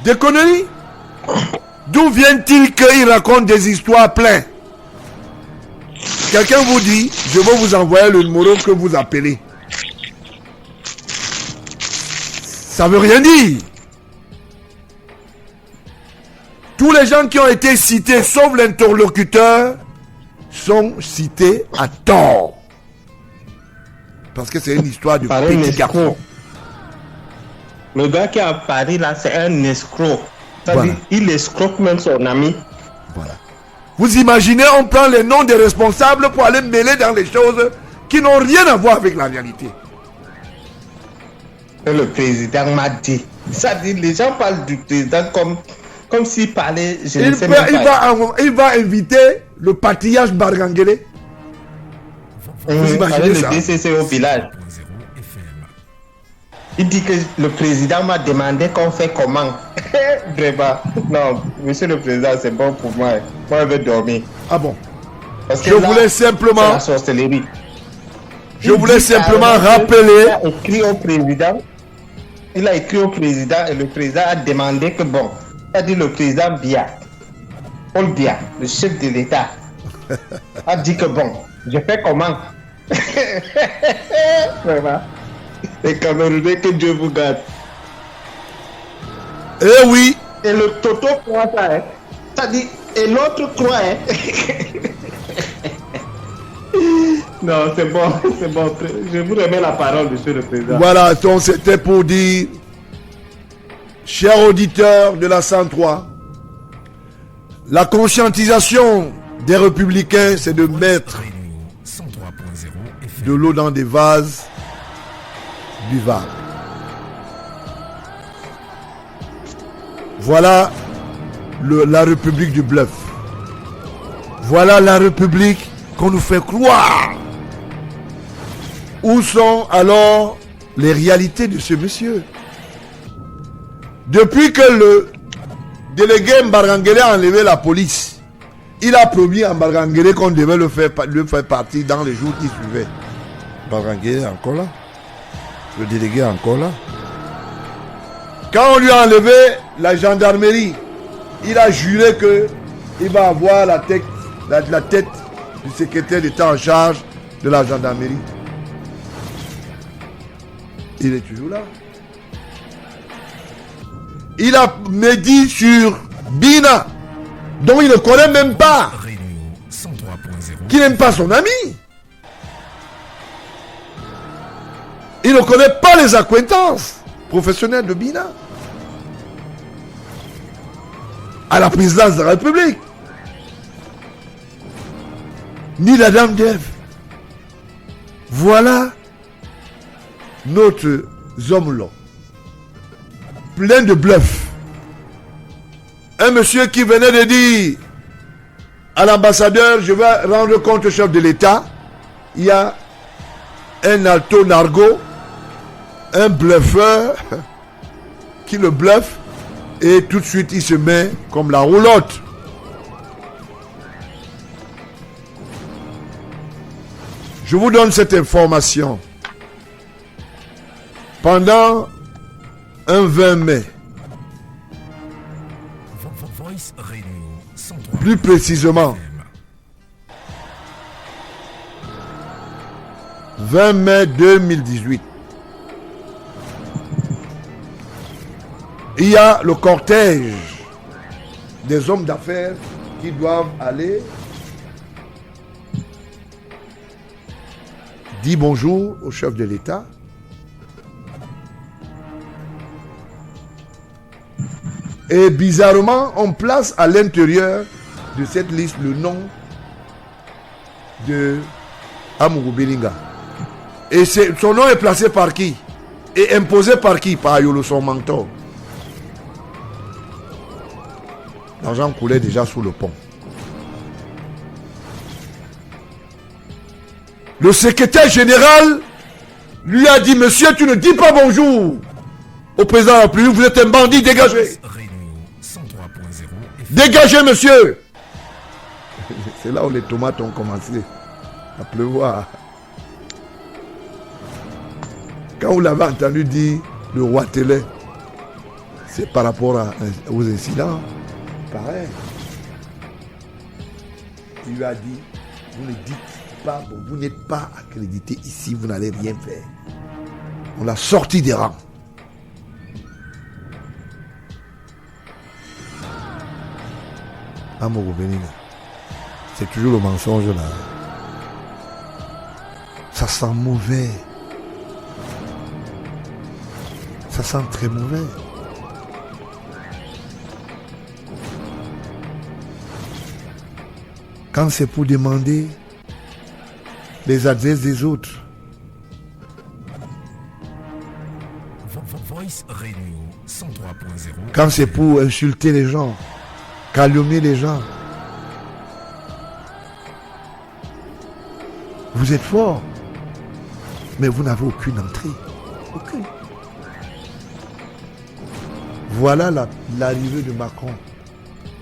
Des conneries. D'où vient-il qu'il raconte des histoires pleines? Quelqu'un vous dit, je vais vous envoyer le numéro que vous appelez. Ça veut rien dire. Tous les gens qui ont été cités, sauf l'interlocuteur, sont cités à tort. Parce que c'est une histoire de petit garçon. Le gars qui a parlé là, c'est un escroc. Voilà. Il escroque même son ami. Voilà. Vous imaginez, on prend les noms des responsables pour aller mêler dans les choses qui n'ont rien à voir avec la réalité. Et le président m'a dit. Ça dit, les gens parlent du président comme s'il parlait. Il va inviter le patriarche Bargangele. Vous imaginez ça? Le DCC au village. Il dit que le président m'a demandé qu'on fait comment. Vraiment. Non, monsieur le président, c'est bon pour moi. Moi, je vais dormir. Ah bon? Parce que Je là, voulais simplement. c'est la sorcellerie. Je voulais simplement rappeler. Il a écrit au président. Il a écrit au président et le président a demandé que bon. Il a dit le président Biya, Paul Biya, le chef de l'État, a dit que bon, je fais comment? Vraiment. Les Camerounais, que Dieu vous garde. Eh oui. Et le Toto croit ça, hein. Ça dit, et l'autre croit, hein. Non, c'est bon, c'est bon. Je vous remets la parole, monsieur le président. Voilà, donc c'était pour dire, chers auditeurs de la 103, la conscientisation des républicains, c'est de mettre de l'eau dans des vases buvables. Voilà la république du bluff. Voilà la république qu'on nous fait croire. Où sont alors les réalités de ce monsieur? Depuis que le délégué Mbargangere a enlevé la police, il a promis à Mbargangere qu'on devait le faire partir dans les jours qui suivaient. Mbargangere est encore là. Le délégué est encore là. Quand on lui a enlevé la gendarmerie, il a juré qu'il va avoir la tête du secrétaire d'État en charge de la gendarmerie. Il est toujours là. Il a médit sur Bina, dont il ne connaît même pas, qui n'aime pas son ami. Il ne connaît pas les acquaintances professionnelles de Bina. À la présidence de la République. Ni la dame d'Ève. Voilà notre homme-là. Plein de bluffs. Un monsieur qui venait de dire à l'ambassadeur, je vais rendre compte au chef de l'État. Il y a un alto nargo, un bluffeur qui le bluffe et tout de suite il se met comme la roulotte. Je vous donne cette information. Pendant un 20 mai, plus précisément 20 mai 2018, il y a le cortège des hommes d'affaires qui doivent aller dire bonjour au chef de l'État. Et bizarrement, on place à l'intérieur de cette liste le nom de Amourou Belinga. Et son nom est placé par qui? Et imposé par qui? Par Ayolo, son mentor. L'argent coulait déjà sous le pont. Le secrétaire général lui a dit, monsieur, tu ne dis pas bonjour au président de la République, vous êtes un bandit, dégagez. Dégagez, monsieur. C'est là où les tomates ont commencé à pleuvoir. Quand vous l'avez entendu dire le roi Télé, c'est par rapport aux incidents. Pareil. Il lui a dit, vous ne dites pas, bon, vous n'êtes pas accrédité ici, vous n'allez rien faire. On l'a sorti des rangs. Amourou Belinga. C'est toujours le mensonge là. Ça sent mauvais. Ça sent très mauvais. Quand c'est pour demander les adresses des autres, quand c'est pour insulter les gens, calomnier les gens, vous êtes fort, mais vous n'avez aucune entrée. Aucune. Voilà l'arrivée de Macron.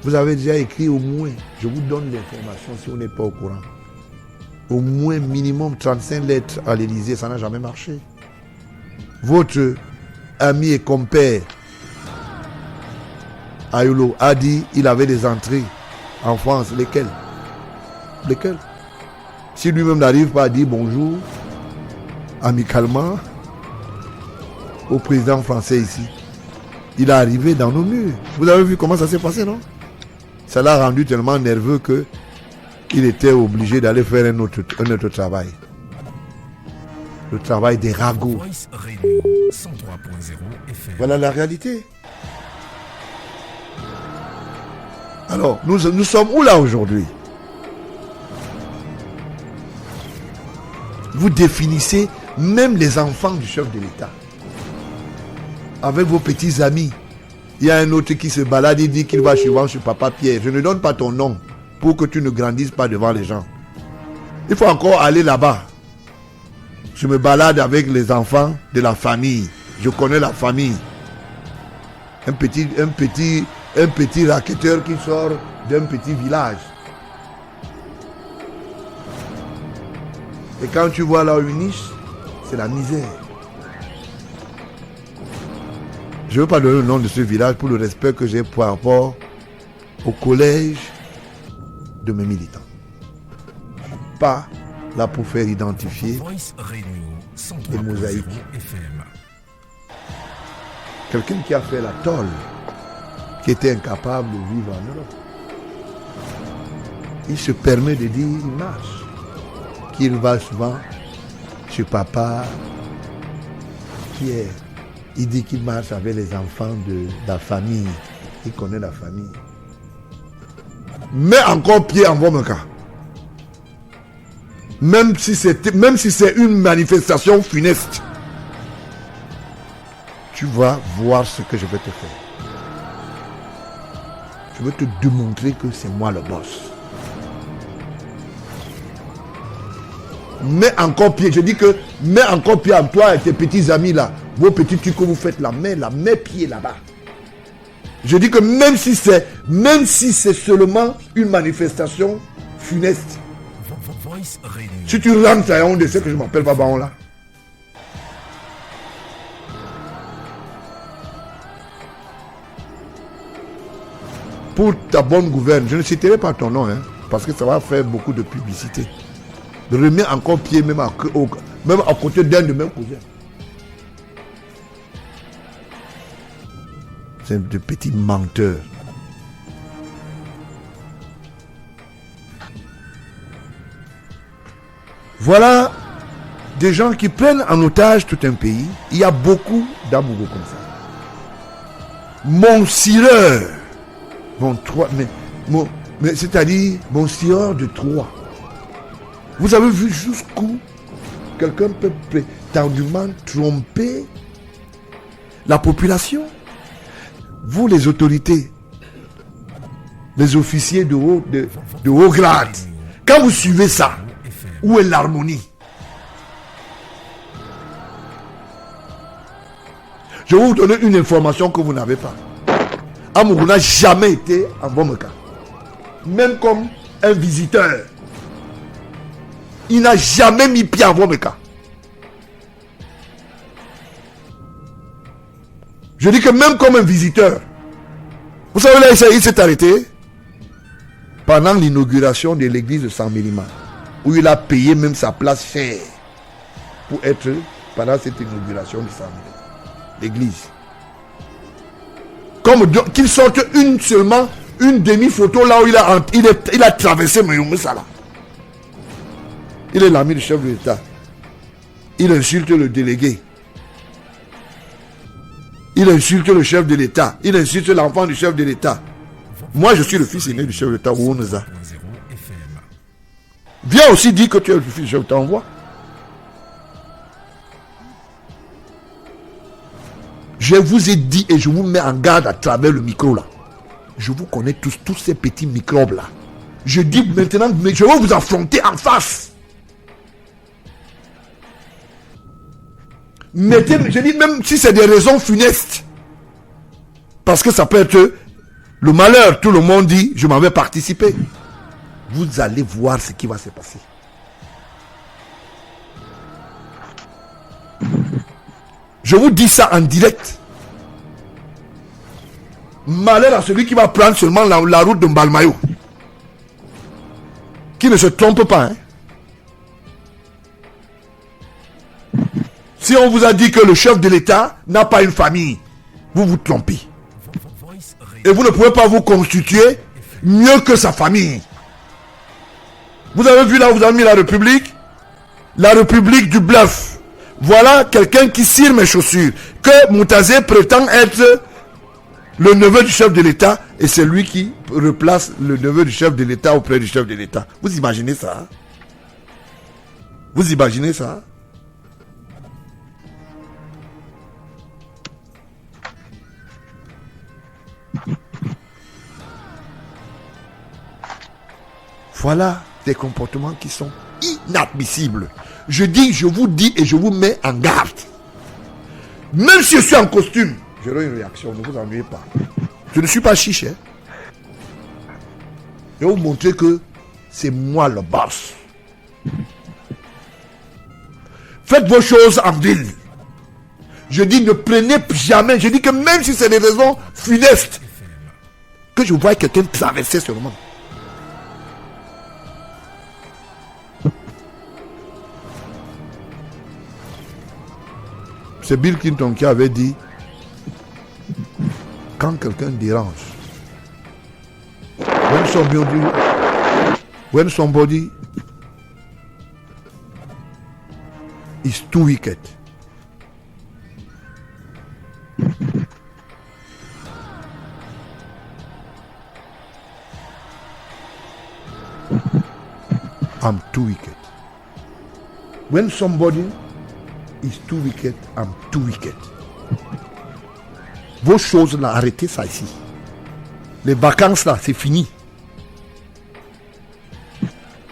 Vous avez déjà écrit au moins, je vous donne l'information si vous n'êtes pas au courant, au moins minimum 35 lettres à l'Élysée, ça n'a jamais marché. Votre ami et compère Ayolo a dit qu'il avait des entrées en France. Lesquelles? Si lui-même n'arrive pas à dire bonjour amicalement au président français ici, il est arrivé dans nos murs. Vous avez vu comment ça s'est passé, non? Ça l'a rendu tellement nerveux qu'il était obligé d'aller faire un autre travail. Le travail des ragots. Voilà la réalité. Alors, nous sommes où là aujourd'hui? Vous définissez même les enfants du chef de l'État. Avec vos petits amis. Il y a un autre qui se balade et dit qu'il va suivre sur Papa Pierre. Je ne donne pas ton nom pour que tu ne grandisses pas devant les gens. Il faut encore aller là-bas. Je me balade avec les enfants de la famille. Je connais la famille. Un petit racketteur qui sort d'un petit village. Et quand tu vois là une niche, c'est la misère. Je ne veux pas donner le nom de ce village pour le respect que j'ai par rapport au collège de mes militants. Je ne suis pas là pour faire identifier des mosaïques. Quelqu'un qui a fait la tôle, qui était incapable de vivre en Europe, il se permet de dire, il marche, qu'il va souvent chez Papa Pierre. Il dit qu'il marche avec les enfants de la famille. Il connaît la famille. Mets encore pied en votre cas. Même si c'est une manifestation funeste. Tu vas voir ce que je vais te faire. Je veux te démontrer que c'est moi le boss. Mets encore pied. Je dis que mets encore pied en toi et tes petits amis là. Vos petits trucs que vous faites là, mets pied là-bas. Je dis que même si c'est seulement une manifestation funeste. Si tu rentres à un de ceux que je m'appelle Babaon là. Pour ta bonne gouverne, je ne citerai pas ton nom, parce que ça va faire beaucoup de publicité. Remets encore pied même à côté d'un de mes cousins. C'est de petits menteurs. Voilà des gens qui prennent en otage tout un pays. Il y a beaucoup d'amoureux comme ça. Mon sireur, c'est-à-dire mon sireur de Troie. Vous avez vu jusqu'où quelqu'un peut prétendument tromper la population? Vous, les autorités, les officiers de haut grade, quand vous suivez ça, où est l'harmonie? Je vais vous donner une information que vous n'avez pas. Amourou n'a jamais été en Bomeka. Même comme un visiteur. Il n'a jamais mis pied en Bomeka. Je dis que même comme un visiteur. Vous savez là, il s'est arrêté pendant l'inauguration de l'église de Saint-Mélima, où il a payé même sa place chère pour être pendant cette inauguration de Saint-Mélima. L'église. Comme qu'il sorte une demi-photo là où il a traversé Mayumba Sala. Il est l'ami du chef de l'État. Il insulte le délégué. Il insulte le chef de l'État. Il insulte l'enfant du chef de l'État. Moi, je suis le fils aîné du chef de l'État, Ouonza. Viens aussi dire que tu es le fils du chef de l'État, on voit. Je vous ai dit et je vous mets en garde à travers le micro là. Je vous connais tous ces petits microbes là. Je dis maintenant, mais je vais vous affronter en face. Mettez, je dis même si c'est des raisons funestes. Parce que ça peut être le malheur. Tout le monde dit, je m'en vais participer. Vous allez voir ce qui va se passer. Je vous dis ça en direct. Malheur à celui qui va prendre seulement la route de Mbalmayo. Qui ne se trompe pas. Hein? Si on vous a dit que le chef de l'État n'a pas une famille, vous vous trompez. Et vous ne pouvez pas vous constituer mieux que sa famille. Vous avez vu là où vous avez mis la République du bluff. Voilà quelqu'un qui cire mes chaussures. Que Moutazé prétend être le neveu du chef de l'État et c'est lui qui replace le neveu du chef de l'État auprès du chef de l'État. Vous imaginez ça? Vous imaginez ça? Voilà des comportements qui sont inadmissibles. Je vous dis et je vous mets en garde. Même si je suis en costume, j'aurai une réaction, ne vous ennuyez pas. Je ne suis pas chiche. Hein. Je vais vous montrer que c'est moi le boss. Faites vos choses en ville. Je dis ne prenez jamais. Je dis que même si c'est des raisons funestes, que je vois quelqu'un traverser seulement. C'est Bill Clinton qui avait dit quand quelqu'un dérange, when somebody is too wicked, I'm too wicked. When somebody is too wicked, I'm too wicked. Vos choses là, arrêtez ça ici. Les vacances là, c'est fini.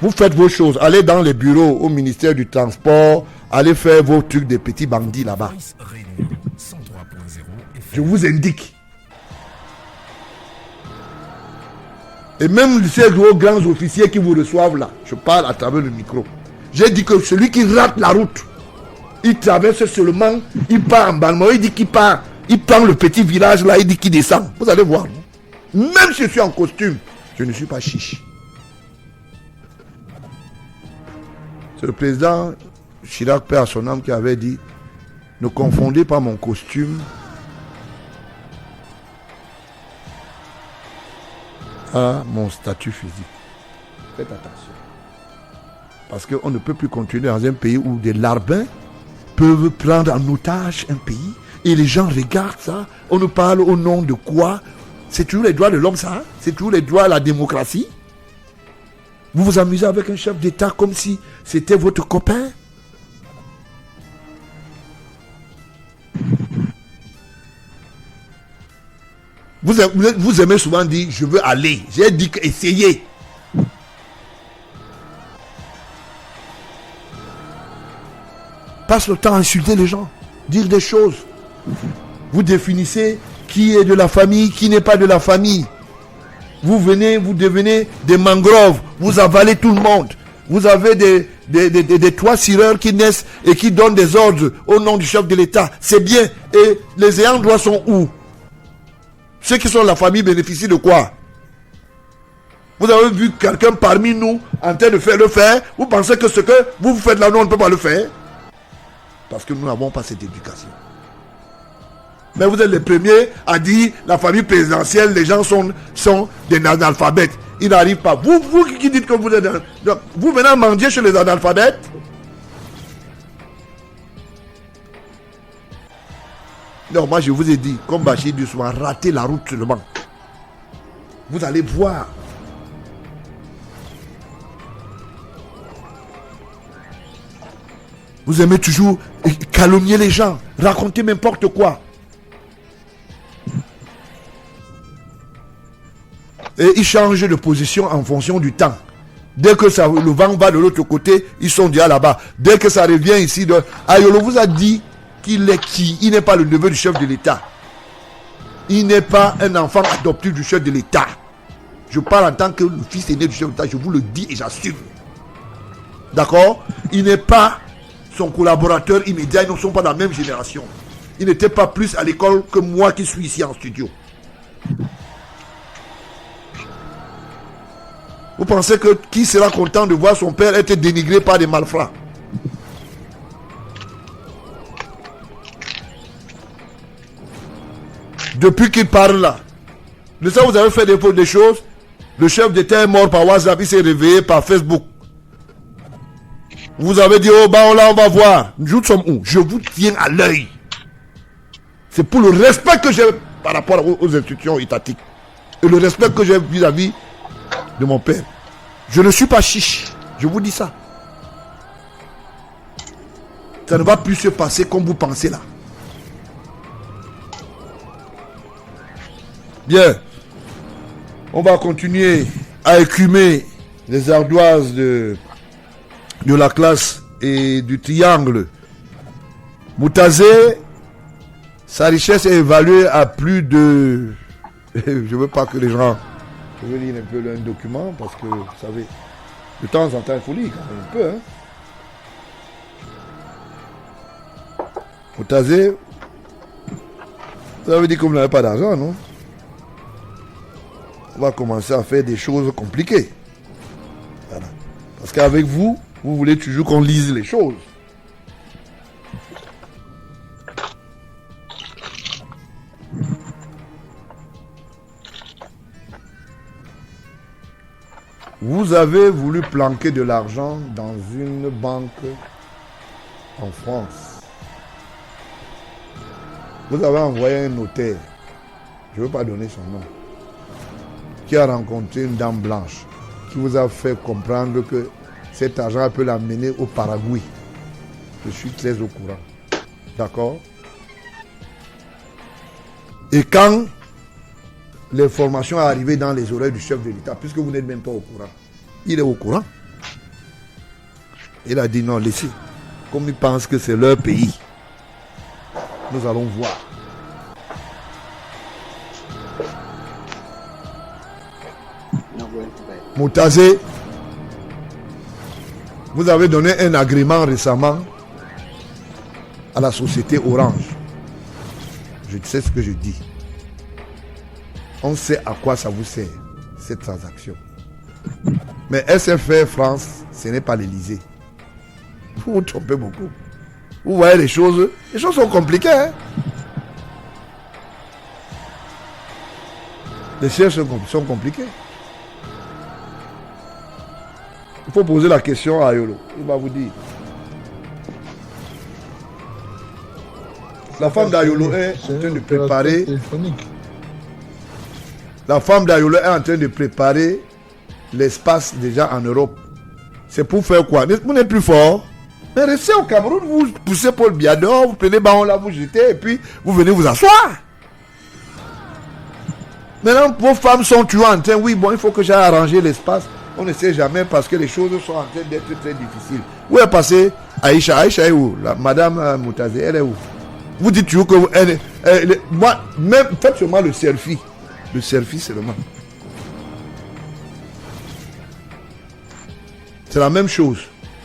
Vous faites vos choses, allez dans les bureaux au ministère du Transport, allez faire vos trucs des petits bandits là-bas. Je vous indique. Et même ces grands officiers qui vous reçoivent là, je parle à travers le micro. J'ai dit que celui qui rate la route, il traverse seulement, il part en Balmayo, il dit qu'il part, il prend le petit village là, il dit qu'il descend. Vous allez voir. Même si je suis en costume, je ne suis pas chiche. C'est le président Chirac, père à son âme, qui avait dit, ne confondez pas mon costume à mon statut physique. Faites attention. Parce qu'on ne peut plus continuer dans un pays où des larbins peuvent prendre en otage un pays et les gens regardent ça. On nous parle au nom de quoi? C'est toujours les droits de l'homme, ça? C'est toujours les droits à la démocratie? Vous vous amusez avec un chef d'État comme si c'était votre copain? Vous aimez souvent dire je veux aller. J'ai dit que essayez. Passe le temps à insulter les gens, dire des choses. Vous définissez qui est de la famille, qui n'est pas de la famille. Vous devenez des mangroves, vous avalez tout le monde. Vous avez des toits cireurs qui naissent et qui donnent des ordres au nom du chef de l'État. C'est bien. Et les ayants droit sont où? Ceux qui sont de la famille bénéficient de quoi? Vous avez vu quelqu'un parmi nous en train de faire le faire? Vous pensez que ce que vous faites là, nous on ne peut pas le faire? Parce que nous n'avons pas cette éducation. Mais vous êtes les premiers à dire la famille présidentielle, les gens sont des analphabètes. Ils n'arrivent pas. Vous qui dites que vous êtes... Donc, vous venez mendier chez les analphabètes. Non, moi je vous ai dit, comme Bachir dit souvent, ratez la route seulement. Vous allez voir. Vous aimez toujours calomnier les gens, raconter n'importe quoi. Et ils changent de position en fonction du temps. Dès que le vent va de l'autre côté, ils sont déjà là-bas. Dès que ça revient ici, Ayolo vous a dit qu'il est qui? Il n'est pas le neveu du chef de l'État. Il n'est pas un enfant adoptif du chef de l'État. Je parle en tant que le fils aîné du chef de l'État, je vous le dis et j'assume. D'accord? Il n'est pas son collaborateur immédiat, ils ne sont pas de la même génération. Il n'était pas plus à l'école que moi qui suis ici en studio. Vous pensez que qui sera content de voir son père être dénigré par des malfrats? Depuis qu'il parle là, de ça vous avez fait des choses. Le chef d'État est mort par WhatsApp, il s'est réveillé par Facebook. Vous avez dit, oh bah là on va voir. Nous sommes où? Je vous tiens à l'œil. C'est pour le respect que j'ai par rapport aux institutions étatiques. Et le respect que j'ai vis-à-vis de mon père. Je ne suis pas chiche. Je vous dis ça. Ça ne va plus se passer comme vous pensez là. Bien. On va continuer à écumer les ardoises de la classe et du triangle. Moutazé, sa richesse est évaluée à plus de... Je ne veux pas que les gens... Je vais lire un peu un document parce que, vous savez, de temps en temps, il faut lire quand même un peu. Hein. Moutazé, ça veut dire que vous n'avez pas d'argent, non? On va commencer à faire des choses compliquées. Voilà. Parce qu'avec vous, vous voulez toujours qu'on lise les choses. Vous avez voulu planquer de l'argent dans une banque en France. Vous avez envoyé un notaire, je ne veux pas donner son nom, qui a rencontré une dame blanche, qui vous a fait comprendre que cet argent peut l'amener au Paraguay. Je suis très au courant. D'accord? Et quand l'information est arrivée dans les oreilles du chef de l'État, puisque vous n'êtes même pas au courant, il est au courant. Il a dit non, laissez. Comme ils pensent que c'est leur pays, nous allons voir. Moutazé, vous avez donné un agrément récemment à la société Orange. Je sais ce que je dis. On sait à quoi ça vous sert, cette transaction. Mais SFR France, ce n'est pas l'Élysée. Vous vous trompez beaucoup. Vous voyez les choses sont compliquées. Hein? Les choses sont compliquées. Il faut poser la question à Ayolo. Il va vous dire. La femme d'Ayolo est en train de préparer. La femme d'Ayolo est en train de préparer l'espace déjà en Europe. C'est pour faire quoi? Vous n'êtes plus fort. Mais restez au Cameroun, vous poussez Paul Biador, vous prenez ballon là, vous jetez, et puis vous venez vous asseoir. Maintenant, vos femmes sont toujours en train, oui, bon, il faut que j'aille arranger l'espace. On ne sait jamais parce que les choses sont en train d'être très difficiles. Où est passée Aïcha? Aïcha est où? Madame Moutazé, elle est où? Vous dites toujours que moi, même faites seulement le selfie. Le selfie seulement. C'est la même chose.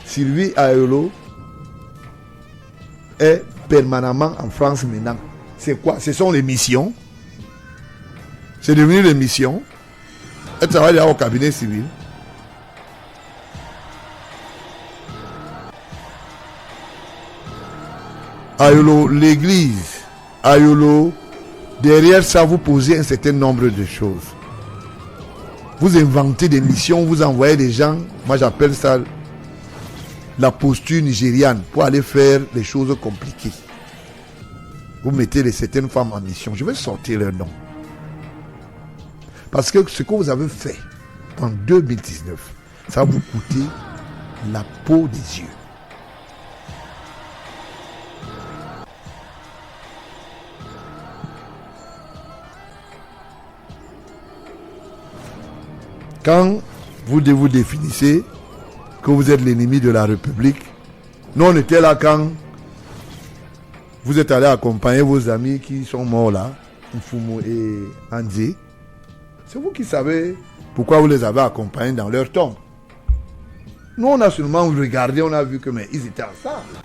Sylvie Ayolo est permanemment en France maintenant. C'est quoi? Ce sont les missions. C'est devenu les missions. Elle travaille là au cabinet civil. Ayolo, l'église à Yolo, derrière ça, vous posez un certain nombre de choses. Vous inventez des missions, vous envoyez des gens, moi j'appelle ça la posture nigériane, pour aller faire des choses compliquées. Vous mettez certaines femmes en mission. Je vais sortir leur nom. Parce que ce que vous avez fait en 2019, ça va vous coûter la peau des yeux. Quand vous définissez que vous êtes l'ennemi de la République, nous on était là quand vous êtes allé accompagner vos amis qui sont morts là, Mfumo et Anzi. C'est vous qui savez pourquoi vous les avez accompagnés dans leur tombe. Nous on a seulement regardé, on a vu que mais ils étaient ensemble.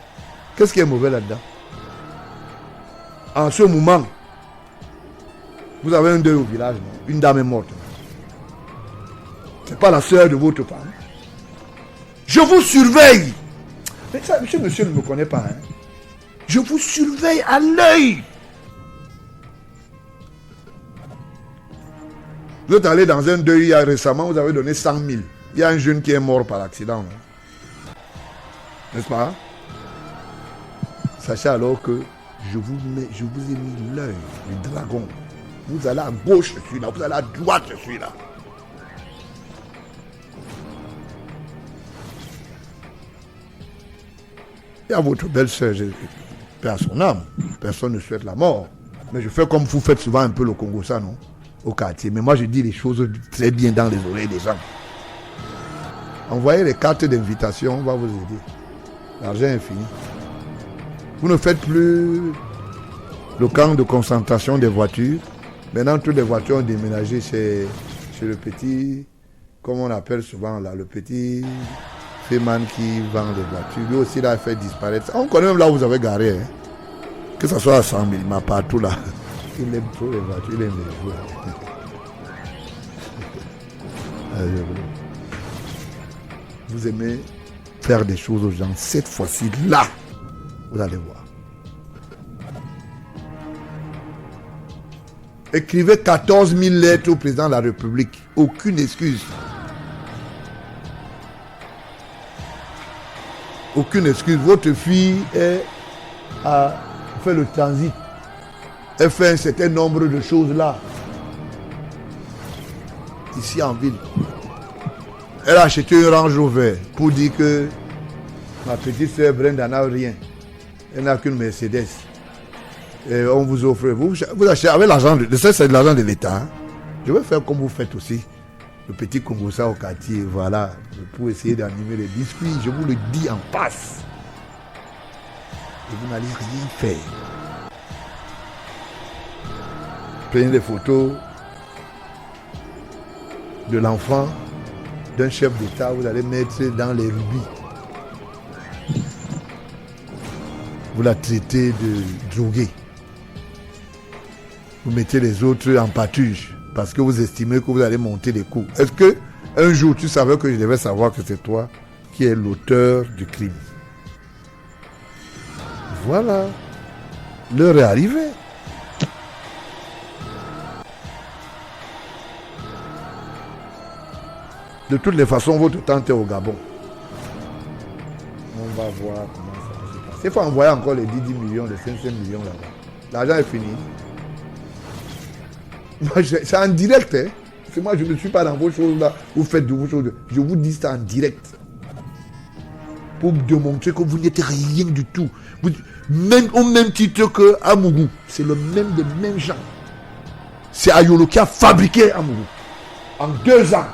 Qu'est-ce qui est mauvais là-dedans? En ce moment, vous avez un deuil au village, non? Une dame est morte. C'est pas la sœur de votre femme. Je vous surveille. Mais ça, monsieur ne me connaît pas. Hein. Je vous surveille à l'œil. Vous êtes allé dans un deuil récemment, vous avez donné 100 000. Il y a un jeune qui est mort par accident. N'est-ce pas? Sachez alors que je vous ai mis l'œil du dragon. Vous allez à gauche, je suis là. Vous allez à droite, je suis là. Il y a votre belle-sœur, paix à son âme. Personne ne souhaite la mort. Mais je fais comme vous faites souvent un peu le Congo, ça, non? Au quartier. Mais moi, je dis les choses très bien dans les oreilles des gens. Envoyez les cartes d'invitation, on va vous aider. L'argent est fini. Vous ne faites plus le camp de concentration des voitures. Maintenant, toutes les voitures ont déménagé chez le petit, comme on appelle souvent là, le petit man qui vend les voitures. Lui aussi, là, il fait disparaître. On connaît même là où vous avez garé. Hein. Que ce soit à 100 000, mais partout là. Il aime trop les voitures, il aime les jouets. Vous aimez faire des choses aux gens. Cette fois-ci, là, vous allez voir. Écrivez 14 000 lettres au président de la République. Aucune excuse. Aucune excuse. Votre fille a fait le transit. Elle fait un certain nombre de choses là. Ici en ville. Elle a acheté un Range Rover pour dire que ma petite soeur Brenda n'a rien. Elle n'a qu'une Mercedes. Et on vous offre. Vous achetez avec l'argent. C'est de l'argent de l'État. Hein. Je vais faire comme vous faites aussi. Le petit Congo ça au quartier. Voilà. Pour essayer d'animer les biscuits. Je vous le dis en passe. Et vous n'allez rien faire. Prenez des photos de l'enfant d'un chef d'État. Vous allez mettre dans les rubis. Vous la traitez de droguée. Vous mettez les autres en pâture parce que vous estimez que vous allez monter les coûts. Est-ce que un jour tu savais que je devais savoir que c'est toi qui es l'auteur du crime? Voilà. L'heure est arrivée. De toutes les façons, votre tante est au Gabon. On va voir comment ça va se passer. Il faut envoyer encore les 10 millions, les 500 millions là-bas. L'argent est fini. C'est en direct. Hein? C'est moi, je ne suis pas dans vos choses là. Vous faites de vos choses. Je vous dis ça en direct. Pour me démontrer que vous n'êtes rien du tout. Même au même titre que Amougou. C'est le même des mêmes gens. C'est Ayolo qui a fabriqué Amougou. En 2 ans.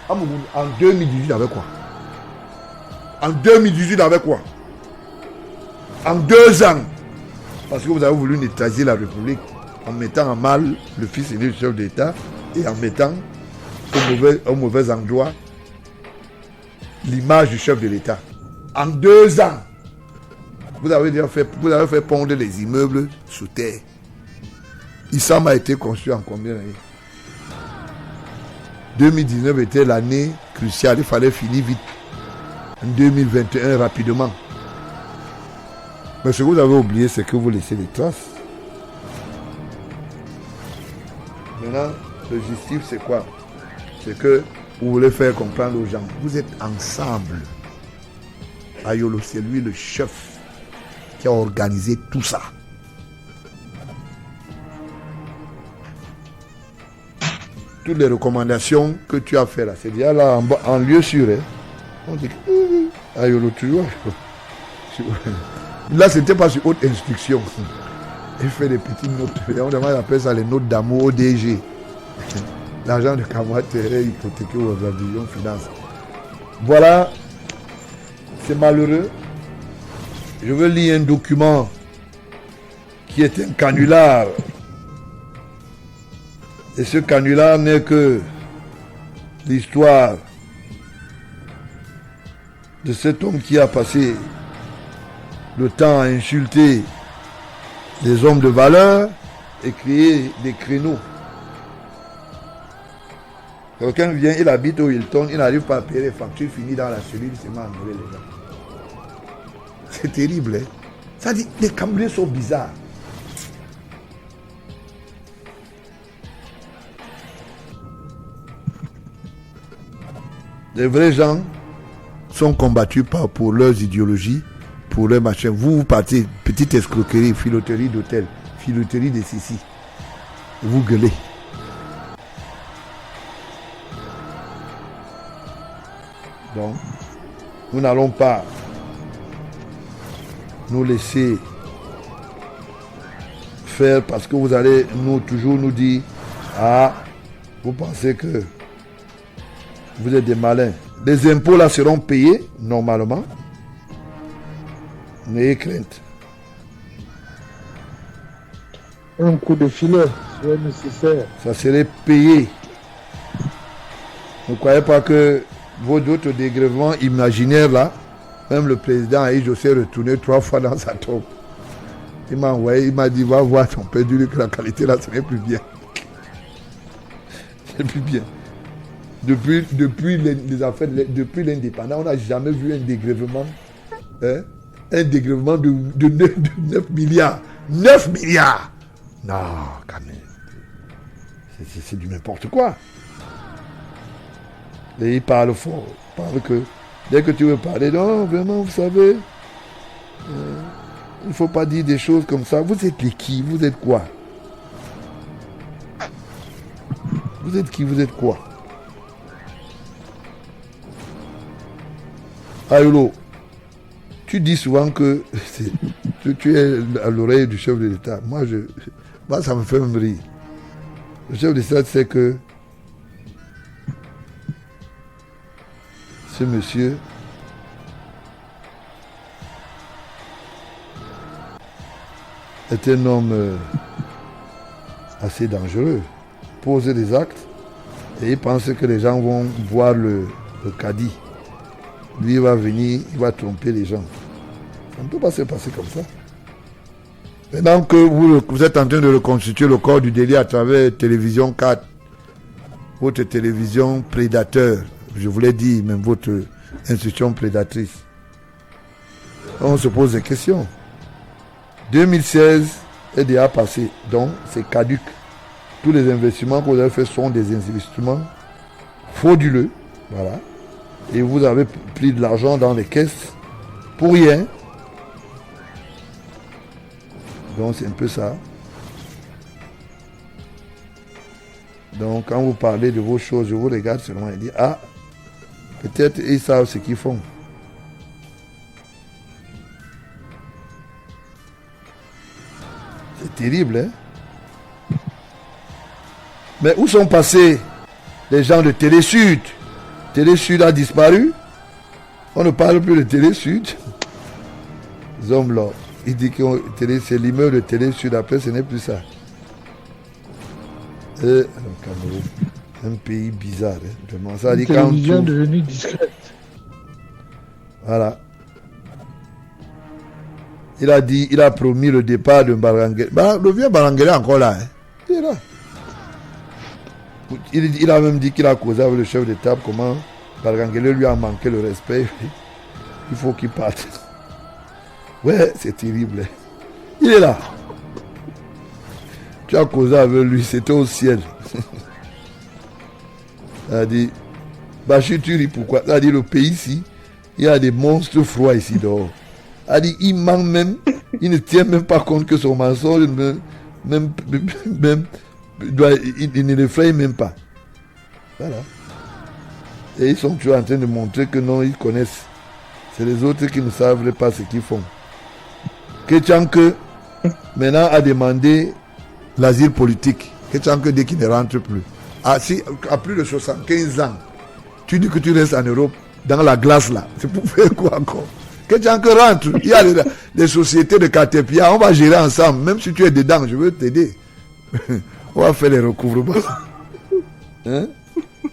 Amougou, en 2018, avec quoi? En 2018, avec quoi? En 2 ans. Parce que vous avez voulu neutraliser la République en mettant en mal le fils aîné du chef d'État et en mettant au mauvais endroit l'image du chef de l'État. En 2 ans, vous avez fait pondre les immeubles sous terre. Issam a été construit en combien d'années? 2019 était l'année cruciale, il fallait finir vite. En 2021, rapidement. Mais ce que vous avez oublié, c'est que vous laissez des traces. Maintenant, le justif, c'est quoi? C'est que vous voulez faire comprendre aux gens, vous êtes ensemble. Ayolo, c'est lui le chef qui a organisé tout ça. Toutes les recommandations que tu as fait là, c'est déjà là en lieu sûr. Hein. On dit que Ayolo, tu vois. Là, c'était pas sur haute instruction. Il fait des petites notes. On appelle ça les notes d'amour au DG. L'argent de Kamwate est hypothéqué aux avions finances. Voilà. C'est malheureux. Je veux lire un document qui est un canular. Et ce canular n'est que l'histoire de cet homme qui a passé le temps à insulter les hommes de valeur et créer des créneaux. Quelqu'un vient, il habite au Hilton, il n'arrive pas à payer les factures, finit dans la cellule, c'est mal enlevé les gens. C'est terrible, hein? Ça dit, les Cambodgiens sont bizarres. Les vrais gens sont combattus pour leurs idéologies, pour leurs machins. Vous partez, petite escroquerie, filoterie d'hôtel, filoterie de Sissi. Vous gueulez. Donc, nous n'allons pas nous laisser faire parce que vous allez toujours nous dire, ah, vous pensez que vous êtes des malins. Les impôts là seront payés normalement. N'ayez crainte. Un coup de filet serait nécessaire. Ça serait payé. Ne croyez pas que vos d'autres dégrèvements imaginaires là, même le président Aïe José retourné 3 fois dans sa tombe. Il m'a envoyé, il m'a dit, va voir ton père, dis-lui que la qualité là, ce n'est plus bien. C'est plus bien. Depuis les affaires, depuis l'indépendance, on n'a jamais vu un dégrèvement. Hein? Un dégrèvement de 9 milliards. 9 milliards! Non, quand même. C'est du n'importe quoi. Et il parle fort. Il parle que dès que tu veux parler, non, vraiment, vous savez, il ne faut pas dire des choses comme ça. Vous êtes les qui? Vous êtes quoi? Vous êtes qui? Vous êtes quoi? Ayolo, tu dis souvent que tu es à l'oreille du chef de l'État. Moi, ça me fait me rire. Le chef de l'État sait que ce monsieur est un homme assez dangereux, pose des actes et il pense que les gens vont voir le caddie. Lui, il va venir, il va tromper les gens. Ça ne peut pas se passer comme ça. Maintenant que vous êtes en train de reconstituer le corps du délit à travers Télévision 4, votre télévision prédateur, je vous l'ai dit, même votre institution prédatrice, on se pose des questions. 2016 est déjà passé, donc c'est caduc. Tous les investissements que vous avez faits sont des investissements frauduleux, voilà. Et vous avez pris de l'argent dans les caisses pour rien. Donc c'est un peu ça. Donc quand vous parlez de vos choses, je vous regarde seulement et dis, ah, peut-être ils savent ce qu'ils font. C'est terrible, hein? Mais où sont passés les gens de Télé-Sud? Télé-Sud a disparu. On ne parle plus de Télé-Sud. Les hommes là, il dit que c'est l'immeuble de Télé-Sud. Après, ce n'est plus ça. Et le Cameroun, un pays bizarre. Hein, vraiment. Ça dit quand télévision devenue discrète. Voilà. Il a dit, il a promis le départ de Barangele. Le vieux Barangele est encore là. Hein. Il est là. Il a même dit qu'il a causé avec le chef d'État comment Barangele lui a manqué le respect. Il faut qu'il parte. Ouais, c'est terrible. Il est là. Tu as causé avec lui, c'était au ciel. Il a dit, Bachir, tu ris pourquoi? Il a dit, le pays ici, il y a des monstres froids ici dehors. Il a dit, il ment même, il ne tient même pas compte que son mensonge, il ne le fraye même pas. Voilà. Et ils sont toujours en train de montrer que non, ils connaissent. C'est les autres qui ne savent pas ce qu'ils font. Kétianke, maintenant, a demandé l'asile politique. Kétianke dit qu'il ne rentre plus. À plus de 75 ans, tu dis que tu restes en Europe, dans la glace là. C'est pour faire quoi encore? Kétianke rentre. Il y a des sociétés de Katepia, on va gérer ensemble. Même si tu es dedans, je veux t'aider. On va faire les recouvrements. Hein?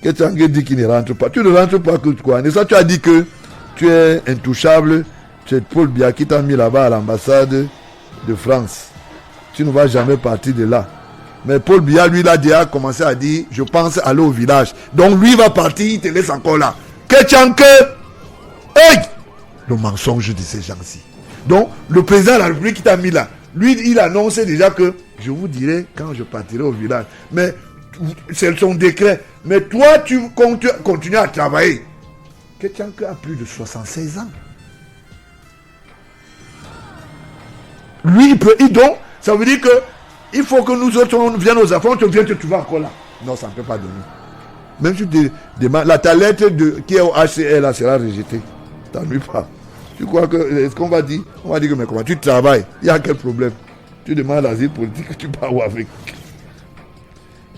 Kétianke dit qu'il ne rentre pas. Tu ne rentres pas que quoi? Et ça, tu as dit que tu es intouchable. Tu es Paul Biya qui t'a mis là-bas à l'ambassade de France. Tu ne vas jamais partir de là. Mais Paul Biya, lui, là, déjà commencé à dire, je pense aller au village. Donc, lui va partir, il te laisse encore là. Kétianke! Hey! Le mensonge de ces gens-ci. Donc, le président de la République qui t'a mis là, lui, il annonçait déjà que je vous dirai quand je partirai au village. Mais c'est son décret. Mais toi, tu continues à travailler. Kétianke a plus de 76 ans. Lui, donc, ça veut dire que il faut que nous autres, on vienne aux affaires, on vient te trouver encore là. Non, ça ne peut pas donner. Même si tu demandes, ta lettre qui est au HCR, là, sera rejetée. T'ennuies pas. Tu crois que, est-ce qu'on va dire? On va dire que, mais comment tu travailles? Il y a quel problème? Tu demandes l'asile politique, tu pars où avec?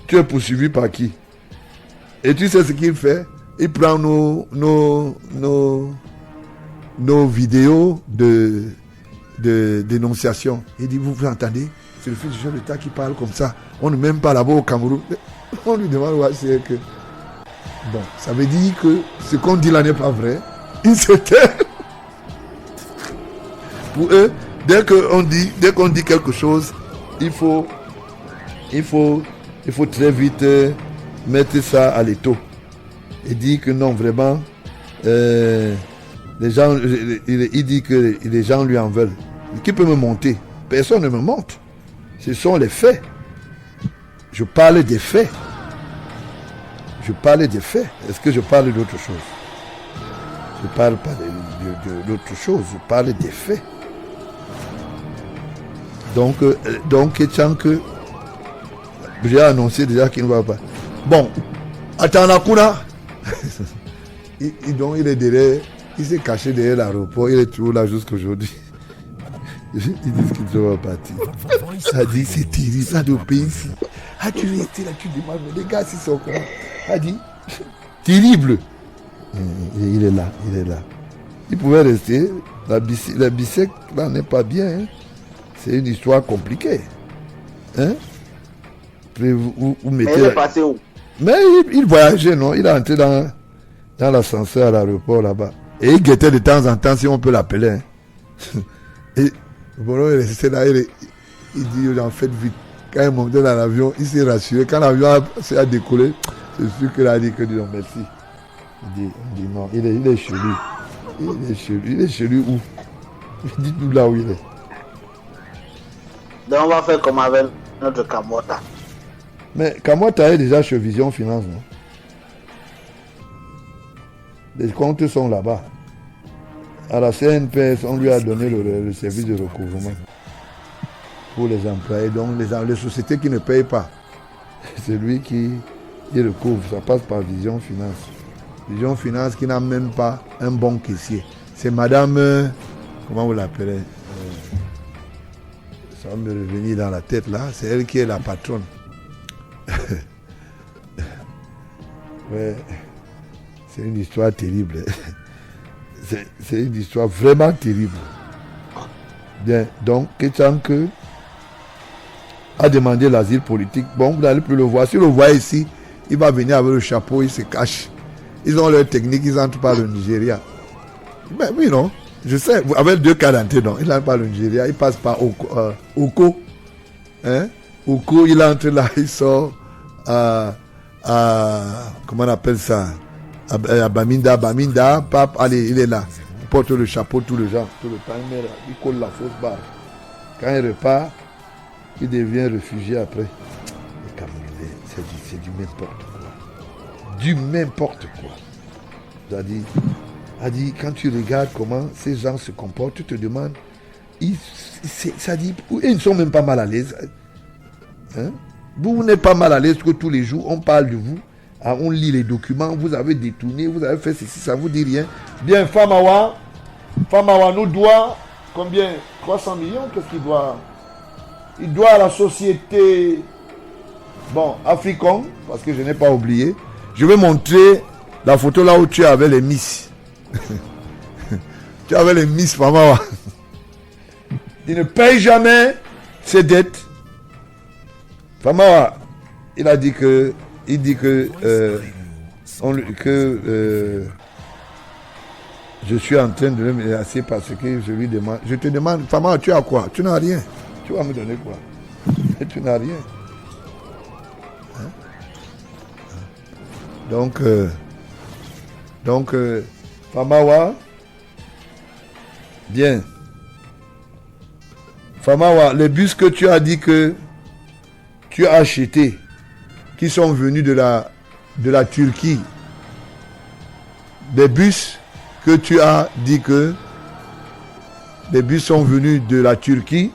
Tu es poursuivi par qui? Et tu sais ce qu'il fait? Il prend nos vidéos de dénonciation. Il dit, vous entendez? C'est le fils du chef d'État qui parle comme ça. On ne m'aime pas là-bas au Cameroun. On lui demande c'est que... Bon, ça veut dire que ce qu'on dit là n'est pas vrai. Il se tait. Pour eux, dès qu'on dit quelque chose, il faut très vite mettre ça à l'étau. Et dire que non, vraiment, les gens, il dit que les gens lui en veulent. Qui peut me monter? Personne ne me monte. Ce sont les faits. Je parle des faits. Je parle des faits. Est-ce que je parle d'autre chose? Je ne parle pas d'autre chose. Je parle des faits. Donc Kétianke, j'ai annoncé déjà qu'il ne va pas. Bon, Atanakuna, il est derrière, il s'est caché derrière l'aéroport, il est toujours là jusqu'aujourd'hui. Ils disent qu'ils sont partis. Ça dit, c'est terrible, ça de pays ici. Ah, tu restes là, tu demandes, mais les gars, ils sont comment? Ça dit, terrible. Il est là. Il pouvait rester. La bisect, là, n'est pas bien. Hein? C'est une histoire compliquée. Hein? Vous mettez... Mais il est passé où? Mais il voyageait, non? Il est entré dans l'ascenseur à l'aéroport là-bas. Et il guettait de temps en temps, si on peut l'appeler. Hein? Et bon, il est resté là, il dit, en fait, vite. Quand il est monté dans l'avion, il s'est rassuré. Quand l'avion a décollé, c'est sûr qu'il a dit que non, merci. Il dit non, il est chez lui. Il est chez lui où? Dites-nous là où il est. Donc on va faire comme avec notre Kamota. Mais Kamota est déjà chez Vision Finance, non? Les comptes sont là-bas. À la CNPS, on lui a donné le service de recouvrement pour les employés. Donc les sociétés qui ne payent pas, c'est lui qui recouvre. Ça passe par Vision Finance. Vision Finance qui n'a même pas un bon caissier. C'est madame... comment vous l'appelez? Ça va me revenir dans la tête là. C'est elle qui est la patronne. Ouais. C'est une histoire terrible. C'est une histoire vraiment terrible. Bien, donc Kétianke a demandé l'asile politique. Bon, vous n'allez plus le voir. Si vous le voyez ici, il va venir avec le chapeau, il se cache. Ils ont leur technique, ils n'entrent pas le Nigeria. Ben oui, non. Je sais, avec 2 cas d'entrée, non. Il n'entre pas le Nigeria, il passe par Oko. Hein? Oko, il entre là, il sort à comment on appelle ça? À Baminda, pape, allez, il est là. Il porte le chapeau tout le temps, il met là, il colle la fausse barre. Quand il repart, qui devient réfugié après. Les Camerounais, c'est du n'importe quoi. Du n'importe quoi. C'est-à-dire, quand tu regardes comment ces gens se comportent, tu te demandes, ils ne sont même pas mal à l'aise. Hein? Vous n'êtes pas mal à l'aise que tous les jours, on parle de vous, on lit les documents, vous avez détourné, vous avez fait ceci, ça ne vous dit rien. Bien, Famawa nous doit combien? 300 millions, qu'est-ce qu'il doit? Il doit à la société, Africom, parce que je n'ai pas oublié. Je vais montrer la photo là où tu avais les Miss. Tu avais les Miss, Famawa. Il ne paye jamais ses dettes. Famawa, il dit que je suis en train de le menacer parce que je lui demande. Je te demande, Famawa, tu as quoi? Tu n'as rien. Tu vas me donner quoi? Tu n'as rien. Hein? Donc, Famawa, bien. Famawa, les bus que tu as dit que tu as achetés, qui sont venus de la Turquie, des bus que tu as dit que les bus sont venus de la Turquie,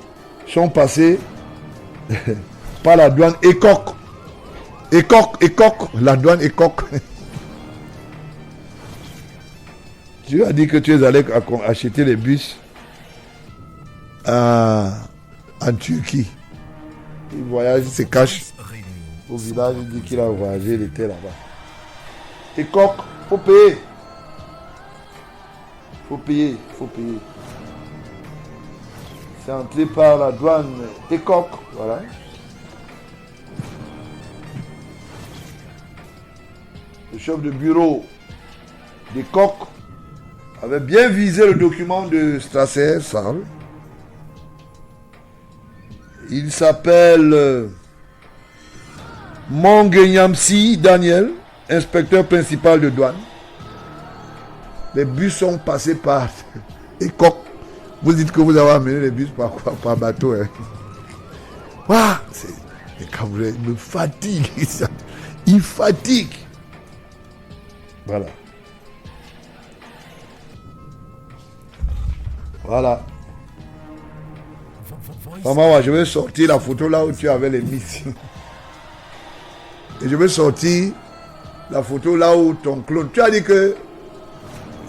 sont passés par la douane ECOC. La douane ECOC. Tu as dit que tu es allé acheter les bus en Turquie. Il voyage, il se cache au village, il dit qu'il a voyagé, il était là-bas. ECOC, faut payer. Faut payer. C'est entré par la douane ECOC, voilà. Le chef de bureau d'ECOC avait bien visé le document de Strasser, Sarl. Il s'appelle Mongenyamsi Daniel, inspecteur principal de douane. Les bus sont passés par ECOC. Vous dites que vous avez amené les bus par bateau. Hein. Ouah, les Camerounais me fatiguent. Ils fatiguent. Voilà. Maman, je vais sortir la photo là où tu avais les miss. Et je vais sortir la photo là où ton clone. Tu as dit que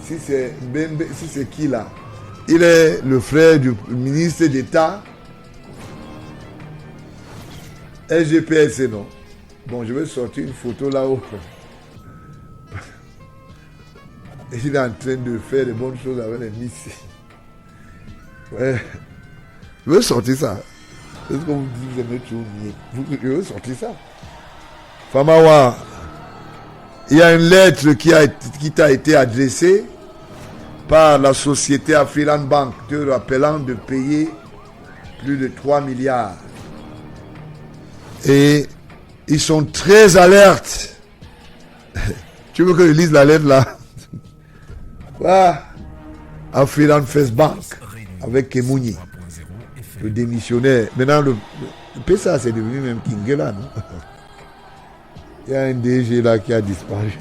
si c'est Mbembe, si c'est qui là? Il est le frère du ministre d'État. SGPS, non? Bon, je vais sortir une photo là où il est en train de faire de bonnes choses avec les miss. Ouais. Je veux sortir ça. Est-ce que vous dites vous aimez toujours nier? Je veux sortir ça. Famawa, il y a une lettre qui t'a été adressée par la société Afriland Bank te rappelant de payer plus de 3 milliards. Et ils sont très alertes. Tu veux que je lise la lettre là? Voilà. Afriland First Bank avec Kemouni, le démissionnaire. Maintenant, le PSA c'est devenu même Kingela, non? Il y a un DG là qui a disparu.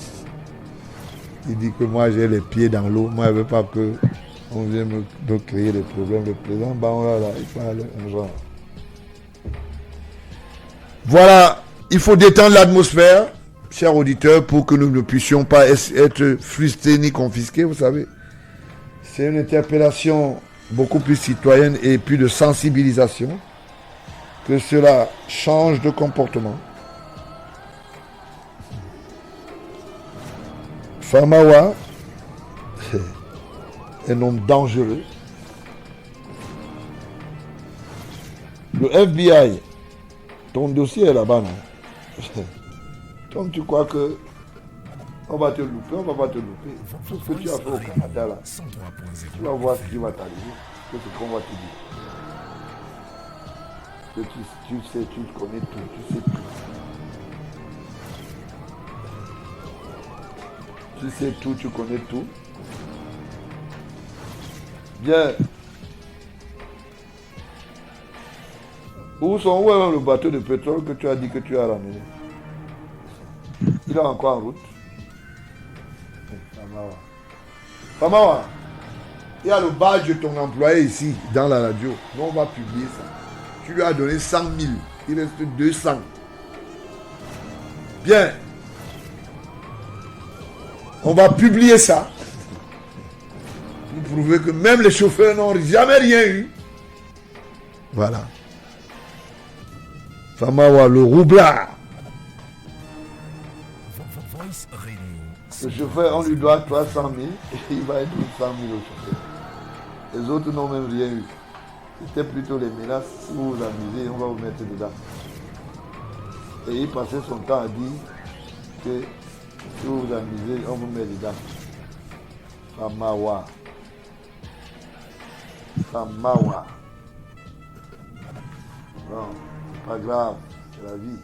Il dit que moi j'ai les pieds dans l'eau. Moi je ne veux pas qu'on vienne me créer des problèmes. Le président Baoula là, il parle un genre. Voilà, il faut détendre l'atmosphère, chers auditeurs, pour que nous ne puissions pas être frustrés ni confisqués, vous savez. C'est une interpellation beaucoup plus citoyenne et plus de sensibilisation, que cela change de comportement. Famawa, un homme dangereux. Le FBI, ton dossier est là-bas, non? Donc tu crois que on va te louper, on va pas te louper. Tout ce que tu as fait au Canada là, tu vas voir ce qui va t'arriver, c'est ce qu'on va te dire. Que tu sais, tu connais tout, tu sais tout. Tu sais tout, tu connais tout. Bien. Où est le bateau de pétrole que tu as dit que tu as ramené? Il est encore en route. Famawa, il y a le badge de ton employé ici, dans la radio. Nous, on va publier ça. Tu lui as donné 100 000. Il reste 200. Bien. On va publier ça. Pour prouver que même les chauffeurs n'ont jamais rien eu. Voilà. Famawa, le roublard. Le chauffeur, on lui doit 300 000 et il va être 100 000 au chauffeur. Les autres n'ont même rien eu. C'était plutôt les menaces. Si vous vous amusez, on va vous mettre dedans. Et il passait son temps à dire que si vous vous amusez, on vous met dedans. Famawa. Famawa. Non, c'est pas grave, c'est la vie.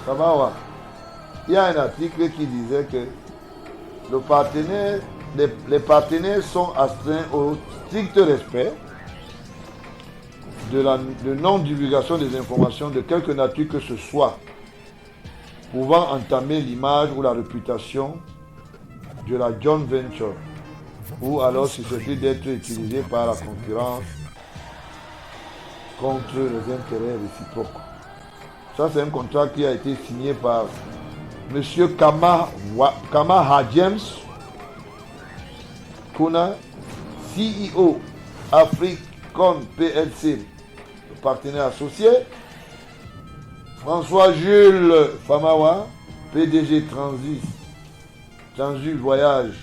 Famawa. Il y a un article qui disait que les partenaires sont astreints au strict respect de non-divulgation des informations de quelque nature que ce soit, pouvant entamer l'image ou la réputation de la joint venture, ou alors susceptible d'être utilisée par la concurrence contre les intérêts réciproques. Ça, c'est un contrat qui a été signé par M. Kamaha James Kuna, CEO Africon PLC, le partenaire associé. François Jules Famawa, PDG Transus Voyage,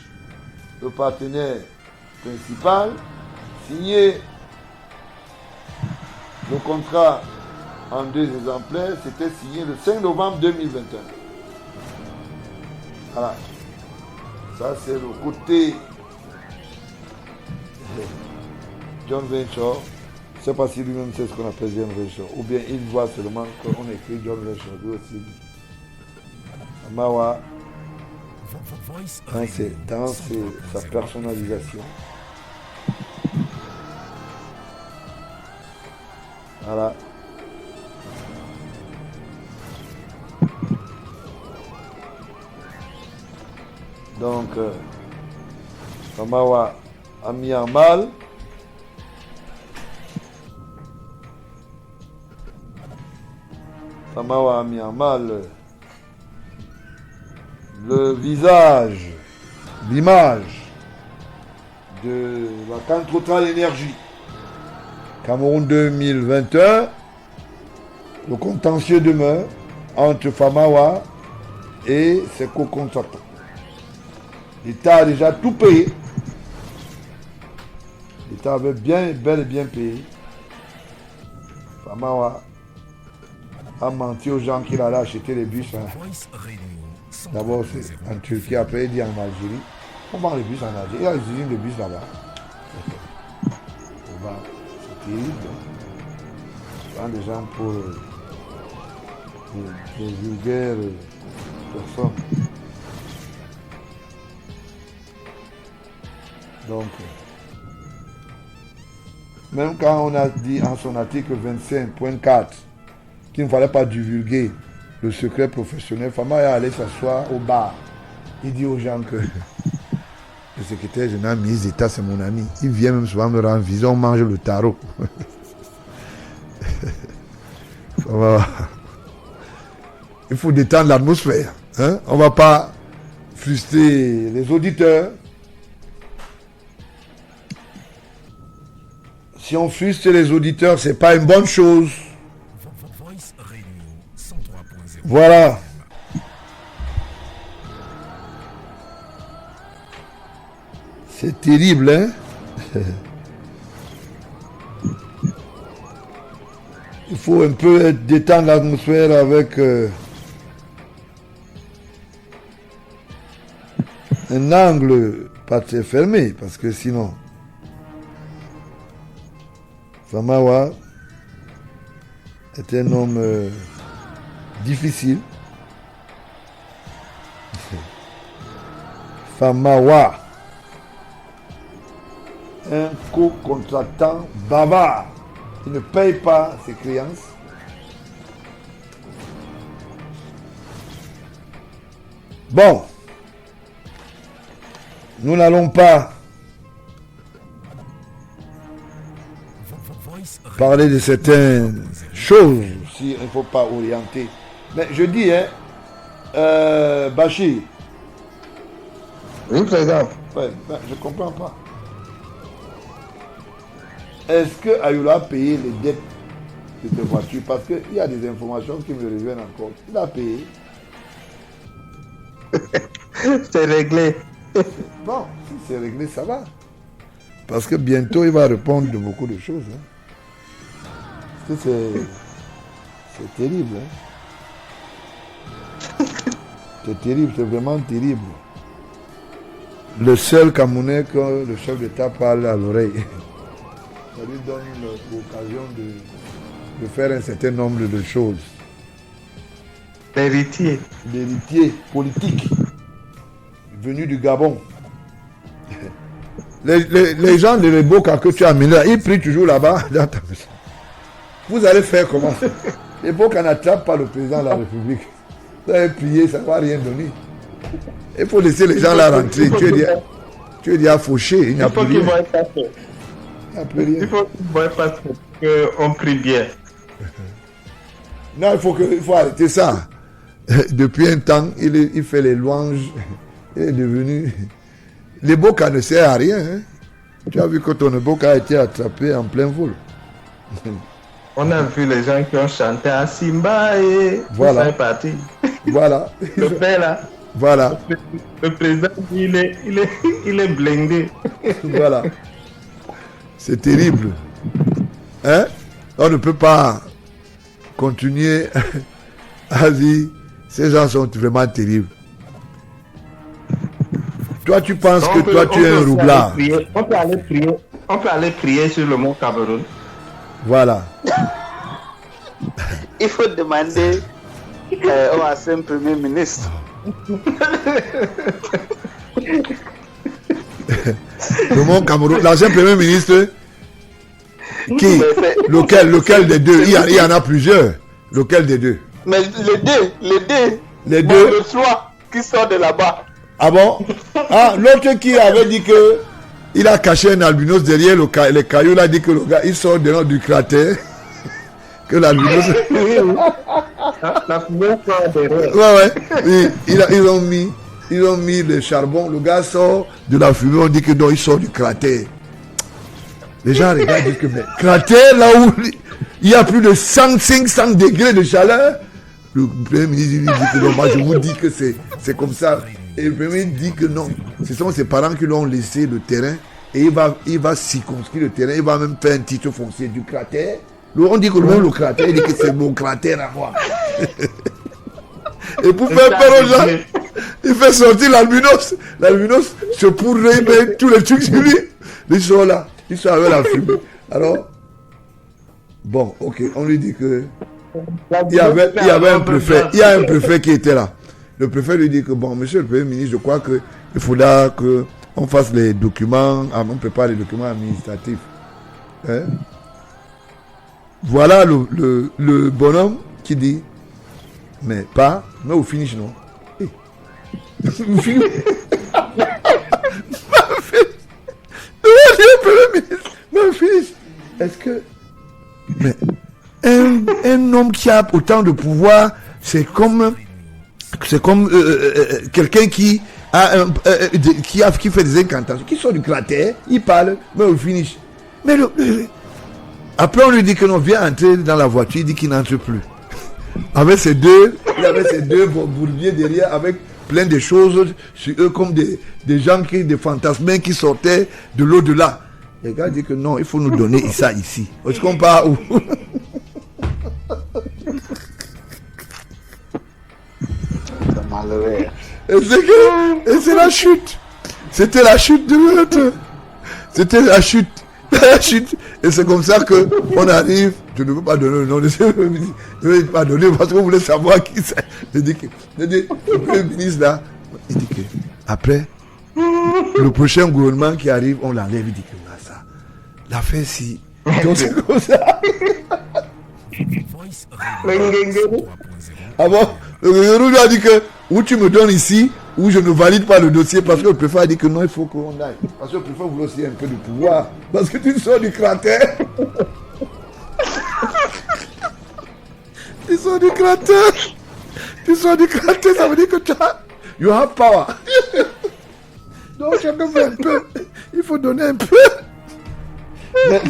le partenaire principal. Signé le contrat en 2 exemplaires, c'était signé le 5 novembre 2021. Voilà. Ça, c'est le côté John Venture. Je ne sais pas si lui-même sait ce qu'on appelle John Venture. Ou bien il voit seulement qu'on écrit John Venture. Lui aussi. Amawa, dans sa personnalisation. Voilà. Donc, Famawa a mis en mal le visage, l'image de la Cantrotral Énergie. Cameroun 2021, le contentieux demeure entre Famawa et ses co-contractants. L'État a déjà tout payé. L'État avait bel et bien payé. Famawa a menti aux gens qu'il allait acheter les bus. D'abord, c'est en Turquie, après il dit en Algérie. On vend les bus en Algérie. Il y a des usines de bus là-bas. C'est terrible. On vend des gens pour des vulgaires personnes. Donc, même quand on a dit en son article 25.4 qu'il ne fallait pas divulguer le secret professionnel, Famawa est allé s'asseoir au bar. Il dit aux gens que le secrétaire général ministre d'État, c'est mon ami. Il vient même souvent me rendre visite, on mange le tarot. Il faut détendre l'atmosphère. Hein? On ne va pas frustrer les auditeurs. Si on frustre les auditeurs, c'est pas une bonne chose. Voilà. C'est terrible, hein? Il faut un peu détendre l'atmosphère avec un angle pas très fermé, parce que sinon... Famawa est un homme difficile. Famawa. Un co-contractant bavard qui ne paye pas ses créances. Bon, nous n'allons pas parler de certaines choses si il ne faut pas orienter. Mais je dis, Bachir. Oui, président. Ouais, je ne comprends pas. Est-ce que Ayoula a payé les dettes de cette voiture? Parce qu'il y a des informations qui me reviennent encore. Il a payé. C'est réglé. Bon, si c'est réglé, ça va. Parce que bientôt, il va répondre de beaucoup de choses. Parce que c'est terrible. C'est terrible, c'est vraiment terrible. Le seul Camerounais que le chef d'État parle à l'oreille. Ça lui donne l'occasion de faire un certain nombre de choses. L'héritier. L'héritier politique venu du Gabon. Les gens de l'Eboka que tu as mis là, ils prient toujours là-bas dans ta maison. Vous allez faire comment? L'Eboka n'attrape pas le président de la République. Vous allez prier, ça ne va rien donner. Il faut laisser les gens là rentrer. Tu es déjà fauché, il n'y a plus rien. Il faut qu'ils voient pas qu'on prie bien. Non, il faut arrêter ça. Depuis un temps, il fait les louanges. Il est devenu... L'Eboka ne sert à rien. Hein? Tu as vu que ton Eboka a été attrapé en plein vol. On a vu les gens qui ont chanté à Simba et voilà. Ça est parti. Voilà. Le père là. Voilà. Le président, il est blindé. Voilà. C'est terrible. Hein? On ne peut pas continuer à dire ces gens sont vraiment terribles. Toi, tu penses que toi, tu es un roublard. On peut aller prier sur le mont Cameroun. Voilà. Il faut demander au ancien Premier ministre. Le mont Cameroun, l'ancien Premier ministre, qui? Lequel des deux? Il y en a plusieurs. Lequel des deux? Mais les deux. Le 3 qui sort de là-bas. Ah bon? Ah, l'autre qui avait dit que il a caché un albinos derrière les cailloux, il a dit que le gars, il sort dehors du cratère. Que l'albinos... La fumée sort derrière. Ouais. Oui, ils ont mis le charbon, le gars sort de la fumée, on dit que non, il sort du cratère. Les gens regardent et disent que, mais cratère, là où il y a plus de 500 degrés de chaleur, le Premier ministre dit que non, moi je vous dis que c'est comme ça. Et le Premier ministre dit que non, ce sont ses parents qui lui ont laissé le terrain et il va circonscrire le terrain, il va même faire un titre foncier du cratère. On dit que le cratère, il dit que c'est mon cratère à moi. Et pour faire peur aux gens, il fait sortir l'albinos. L'albinos se pourrait mettre tous les trucs sur lui. Ils sont là, ils sont avec la fumée. Alors, bon, ok, on lui dit que il y avait un préfet, il y a un préfet qui était là. Le préfet lui dit que bon, monsieur le Premier ministre, je crois qu'il faudra qu'on fasse les documents, on prépare les documents administratifs. Hein? Voilà le bonhomme qui dit, mais au finish non. Au finish. Mais au finish. Est-ce que mais un homme qui a autant de pouvoir, c'est comme quelqu'un qui fait des incantations, qui sort du cratère, il parle, mais au finish. Mais après on lui dit que non, viens entrer dans la voiture, il dit qu'il n'entre plus. Il avait ses deux bourbiers derrière avec plein de choses sur eux comme des gens des fantasmes qui sortaient de l'au-delà. Les gars disent que non, il faut nous donner ça ici. Est-ce qu'on part où? C'est malheureux. Et c'est la chute. C'était la chute de l'autre. C'était la chute. Et c'est comme ça que on arrive. Je ne veux pas donner le nom de ce ministre. Je ne veux pas donner parce que vous voulez savoir qui c'est. Je dis que le Premier ministre là, il dit que après, le prochain gouvernement qui arrive, on l'enlève, il dit que là, ça, l'affaire si. Donc c'est comme ça. Ah bon, le Guéguérou lui a dit que ou tu me donnes ici, ou je ne valide pas le dossier parce que le préfet a dit que non, il faut qu'on aille. Parce que le préfet voulait aussi un peu de pouvoir. Parce que tu sors du cratère. Tu sors du cratère. Tu sors du cratère, ça veut dire que tu as. You have power. Donc chacun fait un peu. Il faut donner un peu.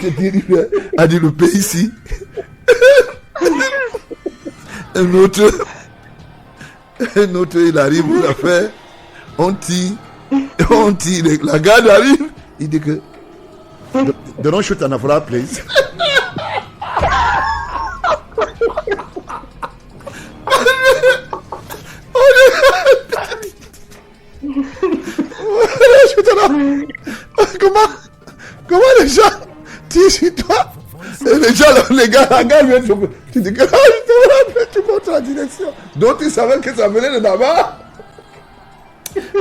C'est terrible. A dit le pays ici. Un autre, il arrive, il a fait. On tire. La garde arrive. Il dit que. Don't shoot an Afra place. Comment les gens tirent sur toi? Et les gens, les gars, la gare vient de... Tu dis que tu montes la direction. Donc tu savais que ça venait de là-bas.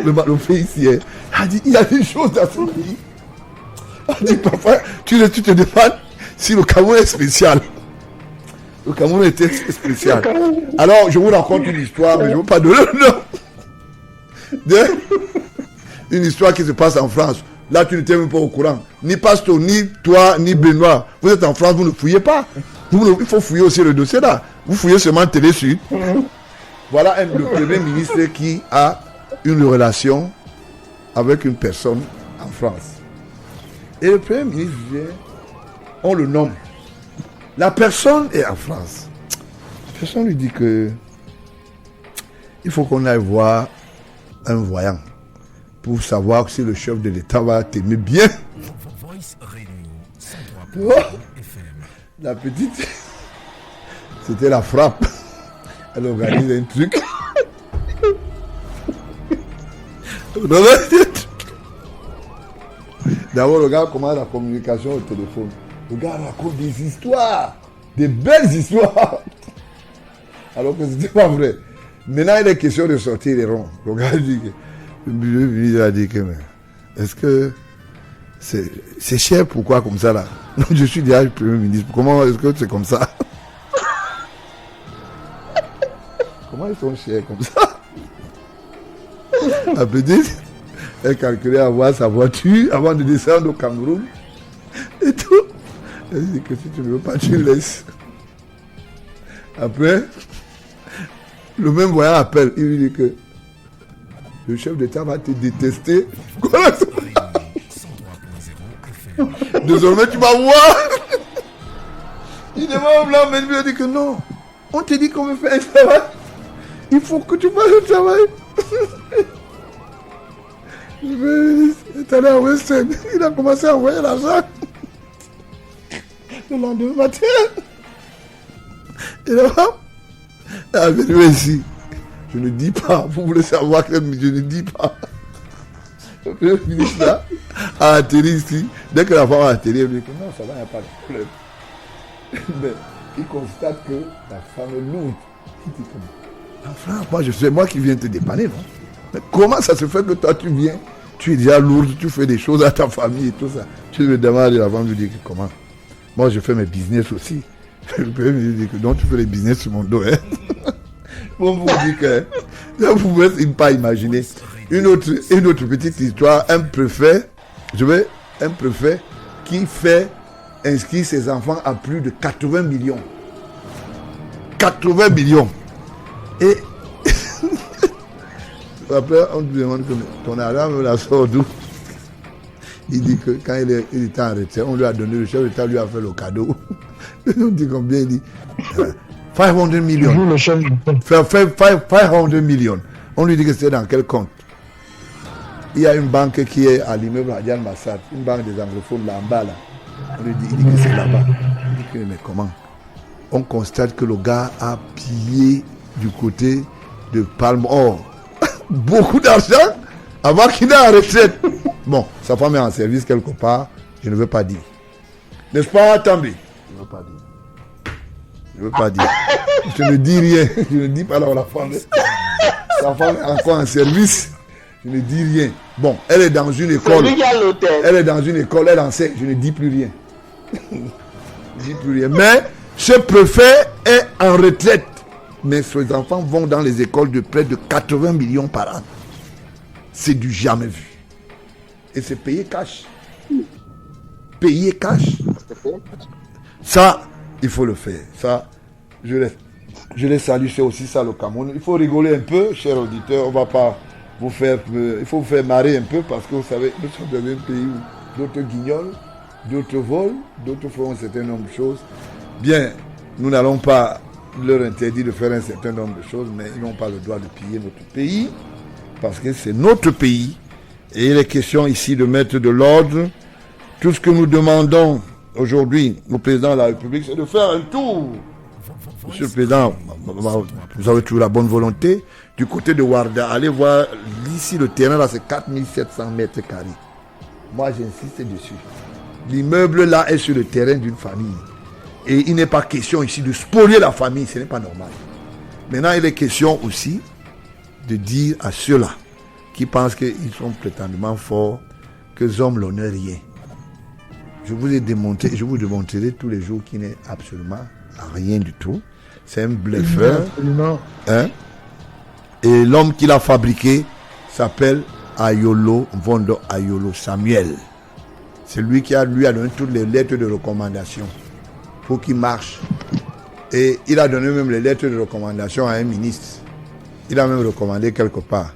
Le fait ici, a dit, il y a des choses dans ce pays. A dit, papa, tu te demandes si le Cameroun est spécial. Le Cameroun était spécial. Alors, je vous raconte une histoire, mais je ne veux pas donner le nom. Une histoire qui se passe en France. Là, tu n'étais même pas au courant. Ni Pasteur, ni toi, ni Benoît. Vous êtes en France, vous ne fouillez pas. Il faut fouiller aussi le dossier là. Vous fouillez seulement Télé Sud. Voilà le premier ministre qui a une relation avec une personne en France. Et le premier ministre vient, on le nomme. La personne est en France. La personne lui dit que il faut qu'on aille voir un voyant pour savoir si le chef de l'État va t'aimer bien. Oh, la petite, c'était la frappe. Elle organise un truc. D'abord, le gars commence la communication au téléphone. Le gars raconte des histoires, des belles histoires. Alors que c'était pas vrai. Maintenant, il est question de sortir les ronds. Le gars dit que le ministre a dit que est-ce que c'est cher, pourquoi comme ça là? Non, je suis déjà le premier ministre. Comment est-ce que c'est comme ça? Comment ils sont chers comme ça? La petite, elle calculait avoir sa voiture avant de descendre au Cameroun et tout. Elle dit que si tu ne veux pas, tu laisses. Après, le même voyant appelle, il lui dit que le chef d'État va te détester. Désormais, tu vas voir. Il demande au blanc, mais il lui dit que non. On te dit qu'on veut faire un travail. Il faut que tu fasses le travail. Il est allé à Western. Il a commencé à envoyer l'argent. Le lendemain matin. Et là, elle est venue ici. Je ne dis pas. Vous voulez savoir que je ne dis pas. Le ministre là a atterri ici. Dès que la femme a atterri, elle dit que non, ça va, il n'y a pas de problème. Mais il constate que la femme est lourde. Il dit comme enfin, moi qui viens te dépanner, non? Mais comment ça se fait que toi tu viens, tu es déjà lourde, tu fais des choses à ta famille et tout ça. Tu me demandes, la femme lui dit que comment? Moi je fais mes business aussi. Le premier me dit que donc tu fais les business sur mon dos, hein? Bon, vous dites que vous ne pouvez pas imaginer. Une autre petite histoire, un préfet qui fait inscrire ses enfants à plus de 80 millions. 80 millions. Et après, on te demande que ton argent la sort d'où? Il dit que quand il était en retraite, on lui a donné, le chef d'État lui a fait le cadeau. On dit combien? Il dit 500 millions. 500 millions. On lui dit que c'est dans quel compte? Il y a une banque qui est à l'immeuble Adian Massad, une banque des anglophones là en bas là. On lui dit, il dit que c'est là-bas. Il dit que mais comment? On constate que le gars a pillé du côté de Palme Or beaucoup d'argent avant qu'il ait en retraite. Bon, sa femme est en service quelque part, je ne veux pas dire. N'est-ce pas, Tambi? Je ne veux pas dire. Je ne veux pas dire. Je ne dis rien. Je ne dis pas là où la femme est. Sa femme est encore en service. Je ne dis rien. Bon, elle est dans une école. Celui qui a l'hôtel. Elle est dans une école, elle enseigne. Je ne dis plus rien. Je ne dis plus rien. Mais ce préfet est en retraite. Mais ses enfants vont dans les écoles de près de 80 millions par an. C'est du jamais vu. Et c'est payé cash. Payé cash. Ça, il faut le faire. Ça, je les salue. C'est aussi ça le Cameroun. Il faut rigoler un peu, chers auditeurs. On ne va pas vous faire... Il faut vous faire marrer un peu parce que vous savez, nous sommes dans un pays où d'autres guignolent, d'autres volent, d'autres font un certain nombre de choses. Bien, nous n'allons pas leur interdire de faire un certain nombre de choses, mais ils n'ont pas le droit de piller notre pays parce que c'est notre pays. Et il est question ici de mettre de l'ordre. Tout ce que nous demandons aujourd'hui au président de la République, c'est de faire un tour. Monsieur le Président, vous avez toujours la bonne volonté. Du côté de Ouarda, allez voir, ici le terrain, là, c'est 4700 mètres carrés. Moi, j'insiste dessus. L'immeuble, là, est sur le terrain d'une famille. Et il n'est pas question ici de spolier la famille, ce n'est pas normal. Maintenant, il est question aussi de dire à ceux-là qui pensent qu'ils sont prétendument forts, que hommes l'honneur rien. Je vous ai démontré, je vous démontrerai tous les jours qu'il n'est absolument rien du tout. C'est un bluffeur. Hein? Et l'homme qui l'a fabriqué s'appelle Ayolo, Vondo Ayolo Samuel. C'est lui qui a donné toutes les lettres de recommandation pour qu'il marche. Et il a donné même les lettres de recommandation à un ministre. Il a même recommandé quelque part.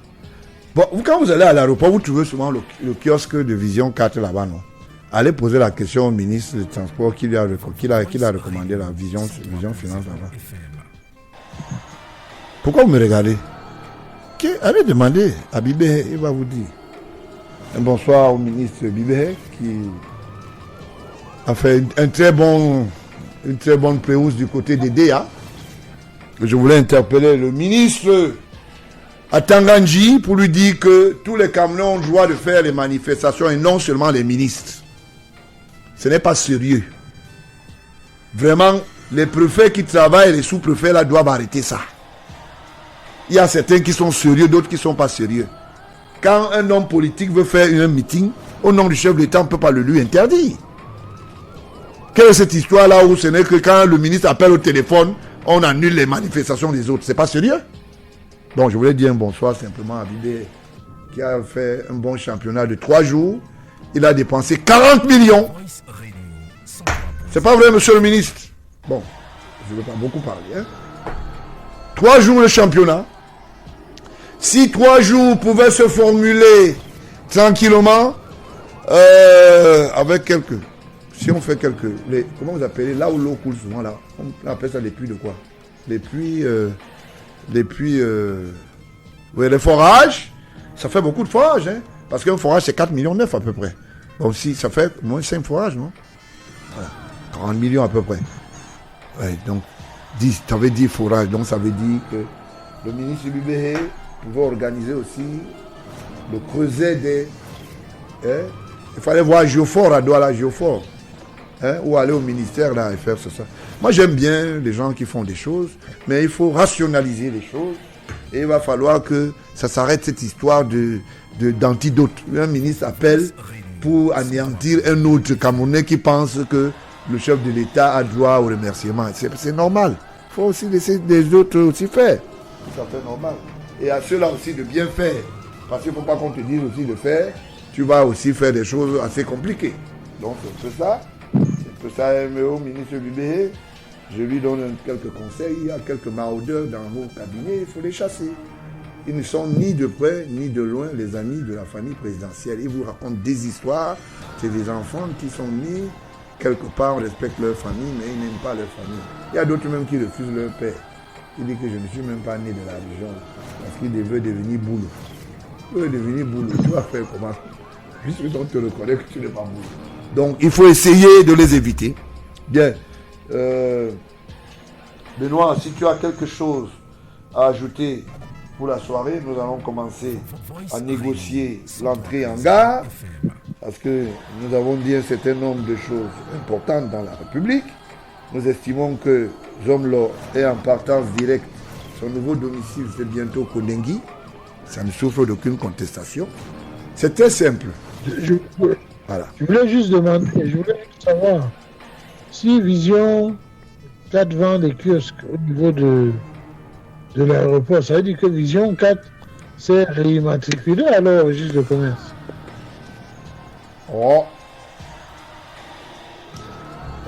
Bon, quand vous allez à l'aéroport, vous trouvez souvent le kiosque de Vision 4 là-bas, non? Allez poser la question au ministre des Transports qui a recommandé la Vision Finance là-bas. Pourquoi vous me regardez? Allez demander à Bibé, il va vous dire. Un bonsoir au ministre Bibé qui a fait une très bonne préhousse du côté des DA. Je voulais interpeller le ministre à Tanganji pour lui dire que tous les Camerounais ont le droit de faire les manifestations et non seulement les ministres. Ce n'est pas sérieux. Vraiment, les préfets qui travaillent, les sous-préfets là doivent arrêter ça. Il y a certains qui sont sérieux, d'autres qui ne sont pas sérieux. Quand un homme politique veut faire un meeting, au nom du chef de l'État, on ne peut pas le lui interdire. Quelle est cette histoire-là où ce n'est que quand le ministre appelle au téléphone, on annule les manifestations des autres? C'est pas sérieux? Donc je voulais dire un bonsoir simplement à Bidé, qui a fait un bon championnat de 3 jours. Il a dépensé 40 millions. C'est pas vrai, monsieur le ministre? Bon, je ne veux pas beaucoup parler. Hein? 3 jours de championnat. Si 3 jours pouvaient se formuler tranquillement, avec quelques... Si on fait quelques... comment vous appelez? Là où l'eau coule souvent, là. On appelle ça les puits de quoi? Les puits... oui, les forages. Ça fait beaucoup de forages, hein. Parce qu'un forage, c'est 4,9 millions à peu près. Donc si ça fait moins 5 forages, non? Voilà. 40 millions à peu près. Ouais, donc, ça veut dire forage. Donc ça veut dire que le ministre Bibé pouvait organiser aussi le creuset des... Hein? Il fallait voir Géophore à Douala, Géophore. Hein? Ou aller au ministère là et faire ça. Moi j'aime bien les gens qui font des choses, mais il faut rationaliser les choses. Et il va falloir que ça s'arrête cette histoire d'antidote. Un ministre appelle pour anéantir un autre Camerounais qui pense que le chef de l'État a droit au remerciement. C'est normal. Il faut aussi laisser les autres aussi faire. C'est tout à fait normal. Et à ceux-là aussi de bien faire. Parce qu'il ne faut pas qu'on te dise aussi de faire. Tu vas aussi faire des choses assez compliquées. Donc c'est un peu ça. C'est un peu ça, au ministre Bibé. Je lui donne quelques conseils. Il y a quelques maraudeurs dans vos cabinets. Il faut les chasser. Ils ne sont ni de près ni de loin les amis de la famille présidentielle. Ils vous racontent des histoires. C'est des enfants qui sont nés quelque part, on respecte leur famille, mais ils n'aiment pas leur famille. Il y a d'autres même qui refusent leur père. Il dit que je ne suis même pas né de la région parce qu'il veut devenir boulot. Il veut devenir boulot. Tu vas faire comment? Puisque on te reconnaît que tu n'es pas boulot. Donc il faut essayer de les éviter. Bien. Benoît, si tu as quelque chose à ajouter pour la soirée, nous allons commencer à négocier l'entrée en gare. Parce que nous avons dit un certain nombre de choses importantes dans la République. Nous estimons que Zomlo est en partance directe. Son nouveau domicile, c'est bientôt Kondengi. Ça ne souffre d'aucune contestation. C'est très simple. Voilà. Je voulais juste demander, je voulais juste savoir si Vision 4 vend des kiosques au niveau de l'aéroport, ça veut dire que Vision 4 s'est réimmatriculé alors au registre de commerce. Oh.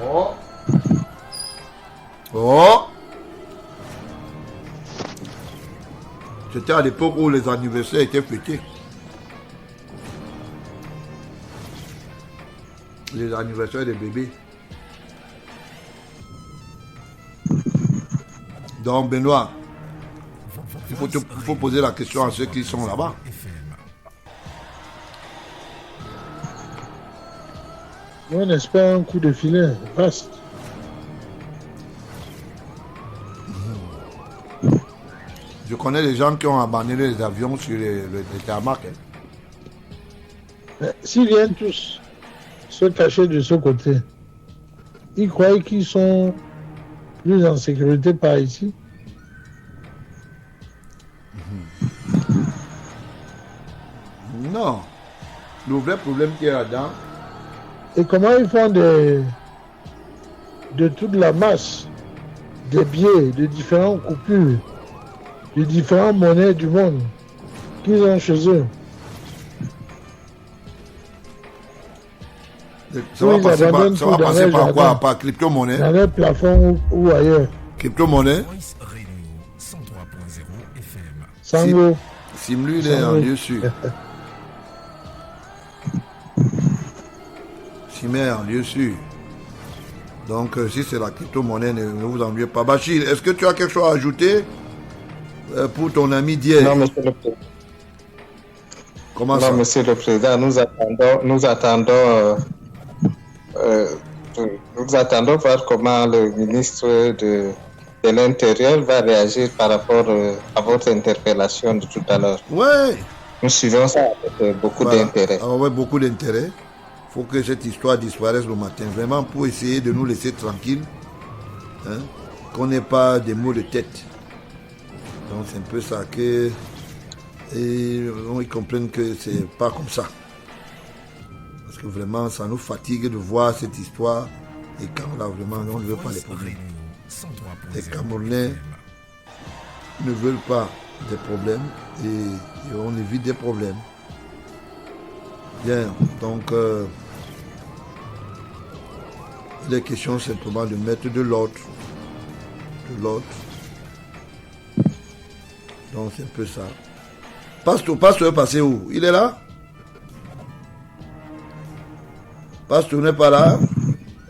Oh. Oh. C'était à l'époque où les anniversaires étaient fêtés. Les anniversaires des bébés. Donc Benoît, il faut poser la question à ceux qui sont là-bas. On espère un coup de filet vaste. Je connais des gens qui ont abandonné les avions sur les tarmacs. S'ils viennent tous se cacher de ce côté, ils croient qu'ils sont plus en sécurité par ici. Non. Le vrai problème qu'il y a là-dedans. Et comment ils font de toute la masse des billets de différentes coupures, de différentes monnaies du monde qu'ils ont chez eux. Ça va passer par quoi? Par crypto-monnaie? Dans les plafonds ou ailleurs. Crypto-monnaie? Sango. Simlu, il est en lieu sûr. Simé est en lieu sûr. Donc, si c'est la crypto-monnaie, ne vous ennuyez pas. Bachir, est-ce que tu as quelque chose à ajouter pour ton ami d'hier? Non, monsieur le président. Comment ça? Non, monsieur le président, nous attendons voir comment le ministre de l'Intérieur va réagir par rapport à votre interpellation de tout à l'heure. Ouais. Nous suivons ça avec beaucoup d'intérêt. Ah ouais, beaucoup d'intérêt. Il faut que cette histoire disparaisse le matin, vraiment pour essayer de nous laisser tranquilles, hein, qu'on n'ait pas des maux de tête. Donc c'est un peu ça que... Et ils comprennent que c'est pas comme ça. Parce que vraiment, ça nous fatigue de voir cette histoire. Et quand là, vraiment, on ne veut pas les problèmes. Les Camerounais ne veulent pas des problèmes et on évite des problèmes. Bien, donc, il est question simplement de mettre de l'ordre. Donc, c'est un peu ça. Pasteur est passé où? Il est là? Pasteur n'est pas là?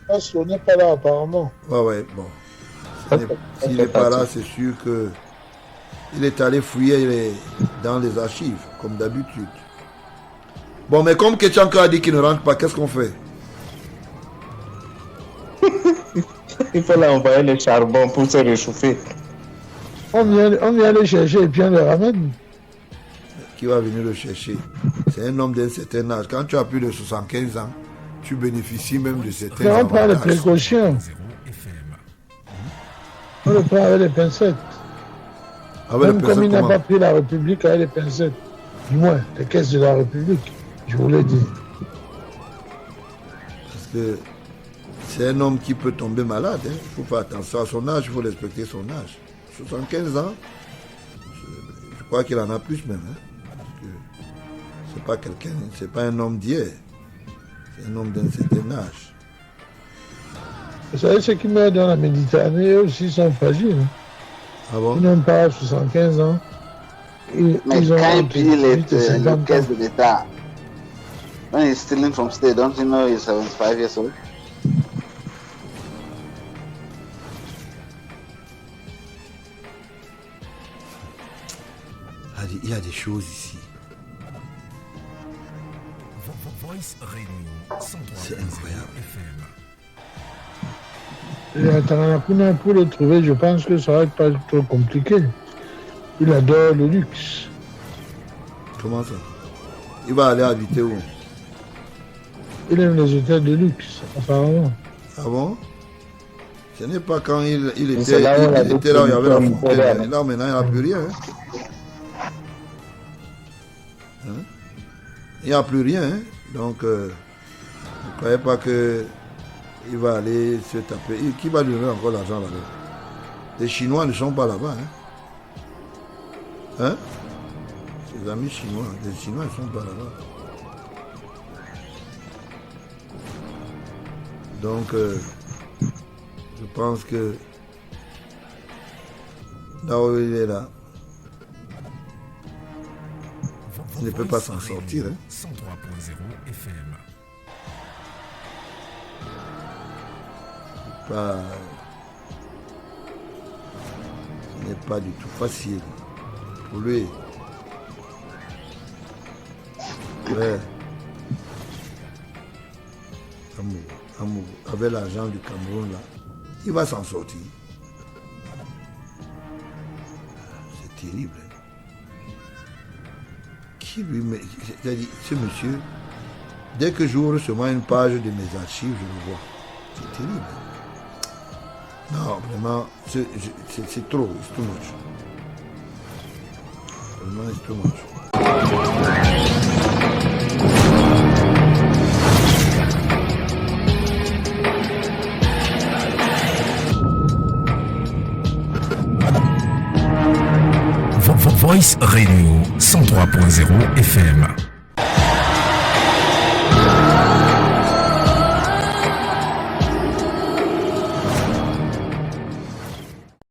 Pasteur n'est pas là, apparemment. Ouais, bon. S'il n'est pas là, c'est sûr que il est allé fouiller dans les archives, comme d'habitude. Bon, mais comme Ketchanka a dit qu'il ne rentre pas, qu'est-ce qu'on fait? Il faut l'envoyer le charbon pour se réchauffer. On vient le chercher et puis on le ramène. Qui va venir le chercher? C'est un homme d'un certain âge. Quand tu as plus de 75 ans, tu bénéficies même de certains avantages. On prend les précautions. On le prend avec les pincettes. Même comme il n'a pas pris la République avec les pincettes. Du moins, les caisses de la République, je vous l'ai dit. Parce que c'est un homme qui peut tomber malade. Il faut faire attention à son âge, il faut respecter son âge. 75 ans, je crois qu'il en a plus même. Parce que c'est pas quelqu'un, c'est pas un homme d'hier. C'est un homme d'un certain âge. Vous savez, ceux qui meurent dans la Méditerranée, eux aussi sont fragiles. Ah bon? Ils n'ont pas 75 ans. Mais quand il pille les caisses de l'État, when he's stealing from state, don't you know he's 75 years old? Il y a des choses ici. C'est incroyable. Pour le trouver, je pense que ça va être pas trop compliqué. Il adore le luxe. Comment ça? Il va aller habiter où? Il aime les hôtels de luxe, apparemment. Ah bon? Ce n'est pas quand il était là où il y avait la fontaine. Là, maintenant, il n'y a plus rien. Hein? Il n'y a plus rien. Hein? Donc, ne croyez pas qu'il va aller se taper. Qui va lui donner encore l'argent là-bas? Les Chinois ne sont pas là-bas. Hein? Ses amis chinois, les Chinois ne sont pas là-bas. Donc, je pense que là où il est là, il ne peut pas s'en sortir. Hein. 103.0 FM. Ce n'est pas du tout facile pour lui. Ouais. Amour, avec l'argent du Cameroun là, il va s'en sortir. C'est terrible. Hein. Qui lui met. C'est-à-dire, ce monsieur, dès que j'ouvre seulement une page de mes archives, je le vois. C'est terrible. Non, vraiment, c'est trop, c'est too much. Vraiment, c'est too much. Voice Radio 103.0 FM.